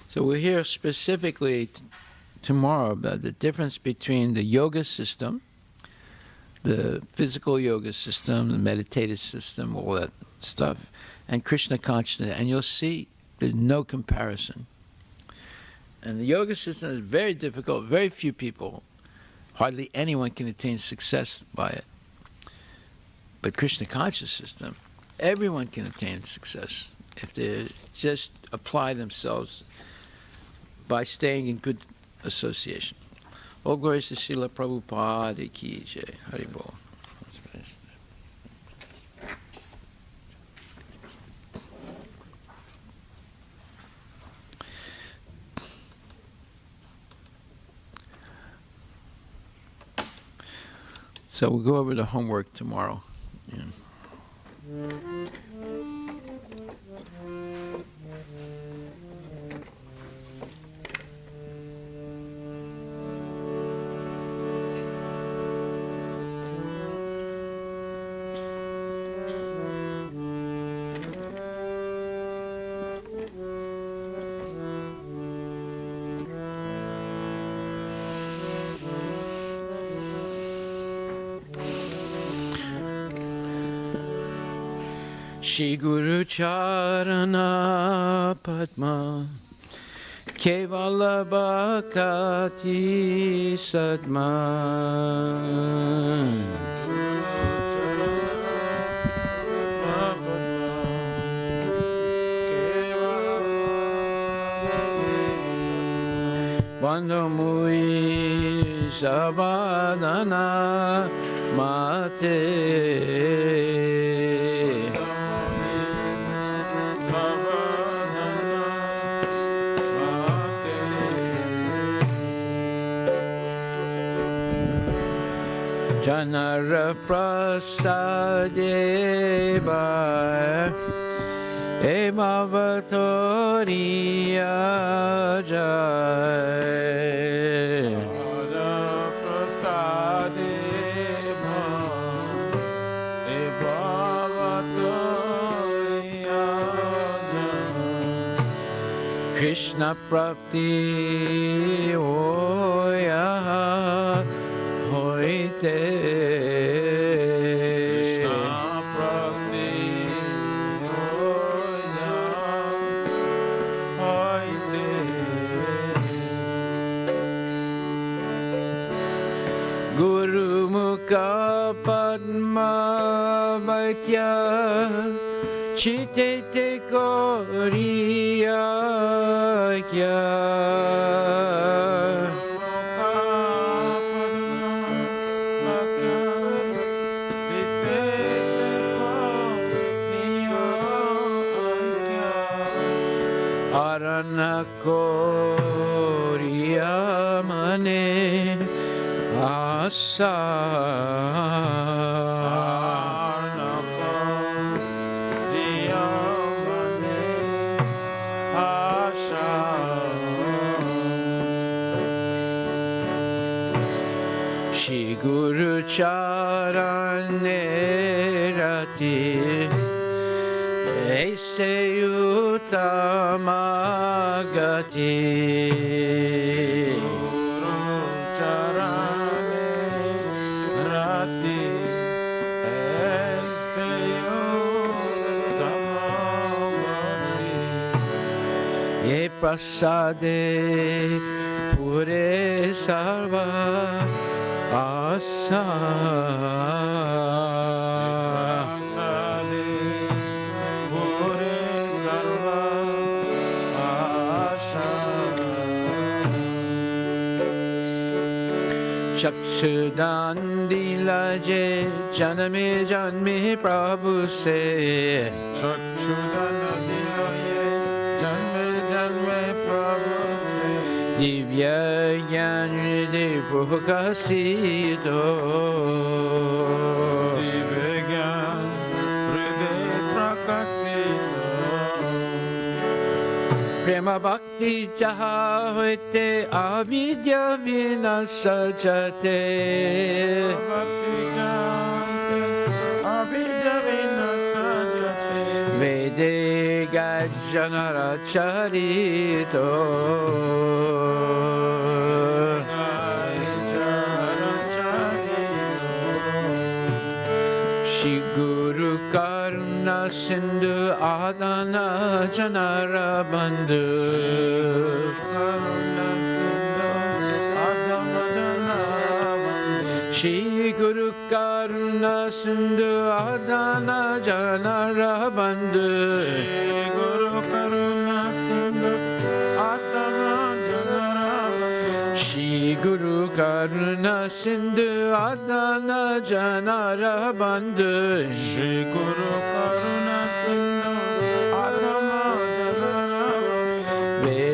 So we'll hear specifically tomorrow about the difference between the yoga system, the physical yoga system, the meditative system, all that stuff, and Krishna consciousness. And you'll see there's no comparison. And the yoga system is very difficult. Very few people, hardly anyone can attain success by it. But Krishna conscious system, everyone can attain success if they just apply themselves by staying in good association. All glories to Srila Prabhupada ki jai. Hari Bol. So we'll go over the homework tomorrow. Yeah. Shri Guru Charana Padma Kevala Bhakati Sadma Bandho Mui Savadana Mate Janara Prasadeva Emavatoriya Jai Janara Prasadeva Emavatoriya Jai Krishna Prapti Oya Hoite Krishna Prapti Oya Hoite Guru Mukha Padma Vaitya Chitete Koriya Kya Sitte Aranakoriamane asa. Shri Guru Charane Rati Aiste Uttamagati Guru Charane Rati Aiste Uttamagati Ye Prasade Pure Sarva Asa. चक्षुदान दिलाजे जन्मे जन्मे प्रभु से चक्षुदान दिलाजे जन्मे जन्मे प्रभु से दिव्य ज्ञान दे प्रकाशितो दिव्य ज्ञान हृदय प्रकाशितो प्रेम भक्ति जहा होते अविद्या विनाश जाते भक्ति जानते अविद्या विनाश जाते वेदे गजनरचरितो Shri Guru Karuna Sindhu Adana Janara Bandhu Shri Guru Karuna Sindhu Adana Janara Bandhu Guru Karuna Sindhu Adana Janara Shri Guru Karuna Sindhu Adana Janara Bandhu Shri Guru Karuna Sindhu Adana Janara Ve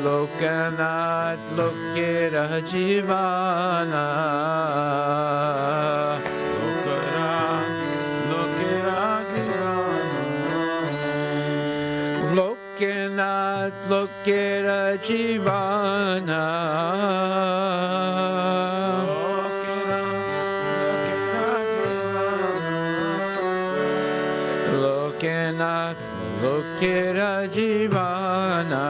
Lokanath Lokera Jivana Lokanath Lokera Jivana Lokanath Lokera Jivana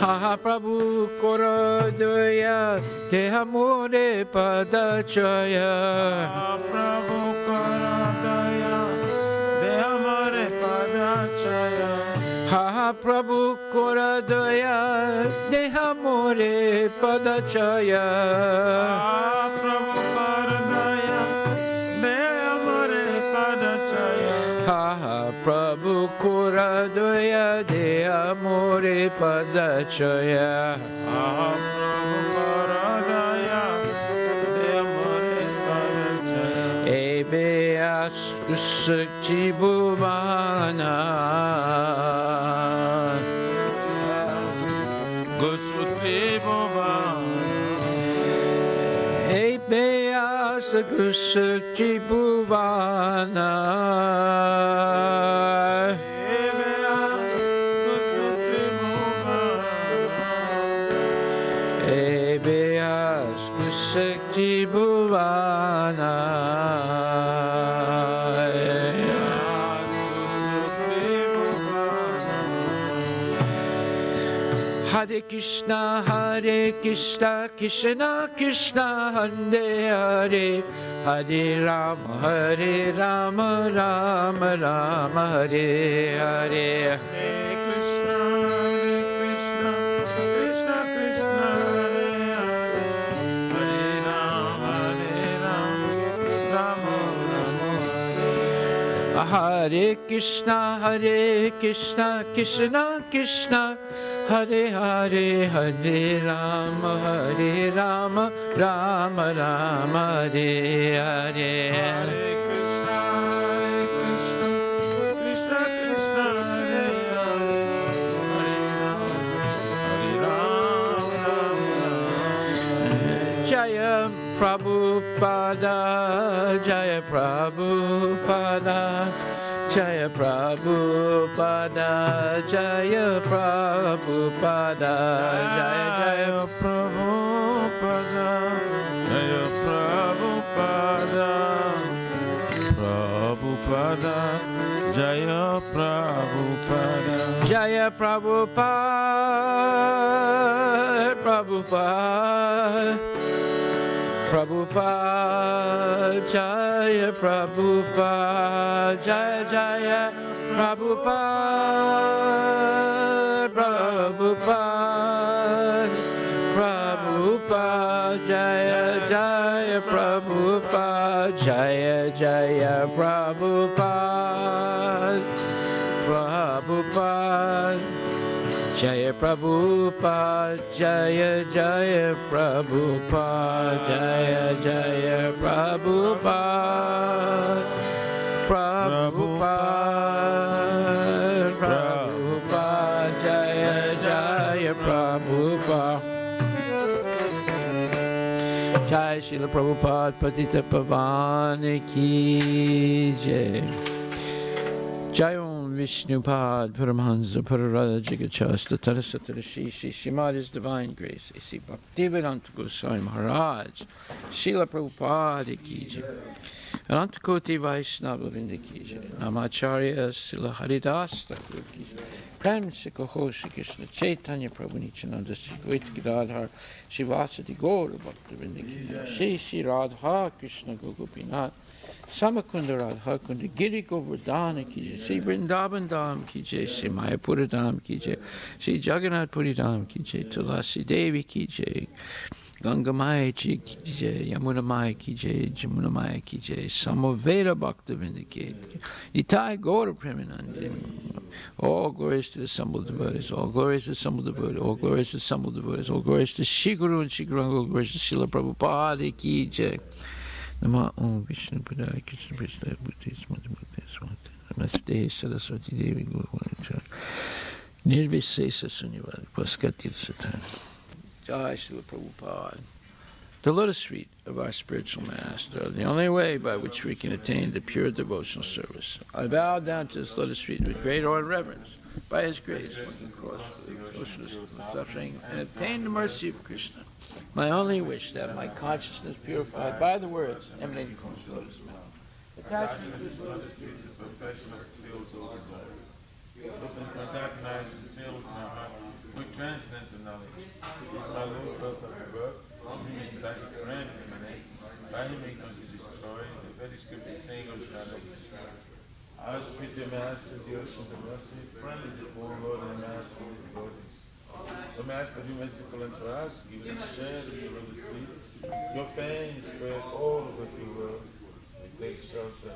Ha Prabhu Korodaya Teha More Padachaya Prabhu Korodaya Deha More Padachaya Ha Prabhu Korodaya Deha More Padachaya Prabhu Korodaya Deha More Padachaya Ha Prabhu Korodaya Deha More Padachaya Prabhu Korodaya Deha More Padachaya Ebeas Kusakti Bhuvana Goswati Bhavana Ebeas Kusakti Bhuvana Ebeas Kusakti Bhuvana Hare Krishna, Krishna Krishna, Hare Hare, Hare Rama, Rama Rama, Hare Hare. Hare Krishna, Krishna Krishna, Hare Hare, Hare Rama, Rama Hare. Hare Krishna, Krishna Krishna, Hare Hare Hare Rama Hare Rama Rama Rama Hare Hare Hare Krishna, Krishna Krishna, Hare Hare, Hare Rama, Jaya Prabhupada, Jaya Prabhupada, Jaya Prabhupada, Jaya Prabhupada, Jaya Jaya Prabhupada, Jaya Prabhupada, Prabhupada, Jaya Prabhupada, Jaya Prabhupada, Prabhupada, Prabhupada, Jaya Prabhupada, Jaya Jaya Prabhupada, Prabhupada, Prabhupada, Jaya Jaya Prabhupada, Jaya Jaya Prabhupada, Prabhupada, Jaya Prabhupada, Jaya Jaya Prabhupada, Jaya Jaya Prabhupada, Prabhupada, Prabhupada, Jaya Jaya Prabhupada. Jai Srila Prabhupada Patita Pavani Ki Jai. Jai Om Vishnupad Paramahansa Pararada Jigachasta Tarasatara Shri Shrimad Divine Grace A.C. Bhaktivedanta Goswami Maharaj Srila Prabhupada Ki Jai. Anantakoti Vaishnava Vinda Ki Jai. Namacharya Srila Haridas Thakur Ki Jai. Prem Sikho Shri Krishna Chaitanya Prabhu Nityananda Shri Dvaita Gadadhar Shivasati Gaura Bhaktivinda Ki Jai. Shri Shri Radha Krishna Gopinath Samakunda Radha Kunda Giri Govardhana Ki Jai. Shri Vrindavan Dham Ki Jai. Shri Mayapura Dham Ki Jai. Shri Jagannath Puri Dham Ki Jai. Tulasi Devi Ki Jai. Ganga Maya Ki Jai. Yamuna Maya Ki Jai. Jamuna Maya Ki Jai. Samaveda Bhaktivinda Ki Jai. Itai Gaura Premanandi. All glories to the assembled devotees. All glories to the assembled devotees. All glories to the assembled devotees. All glories to Shri Guru and Shri Guru. All glories to Srila Prabhupada Ki Jai. Nama Om Vishnu Padaya Krishna Prasthaya Bhuti Smathamukta Swanta Namaste Saraswati Devi Guru Nirvisesa Sunyavad Paskati Satan. Jai Srila Prabhupada. The lotus feet of our spiritual master are the only way by which we can attain the pure devotional service. I bow down to his lotus feet with great awe and reverence. By his grace, one can cross the ocean of suffering and attain the mercy of Krishna. My only wish that my consciousness purified by the words emanating from his lotus mouth. Attachment to his lotus feet is the perfection of the fields of his life. Opens my dark eyes and fills my heart with transcendental knowledge. He is my Lord, birth after birth. From him excited grand emanates. By him ignorance is destroyed. The very scriptures sing of his knowledge. I speak to Master, the ocean of mercy, friendly to poor Lord and Master of the devotees. So Master, be merciful unto us, give us share of your lotus feet. Your fame spread all over the world. We take shelter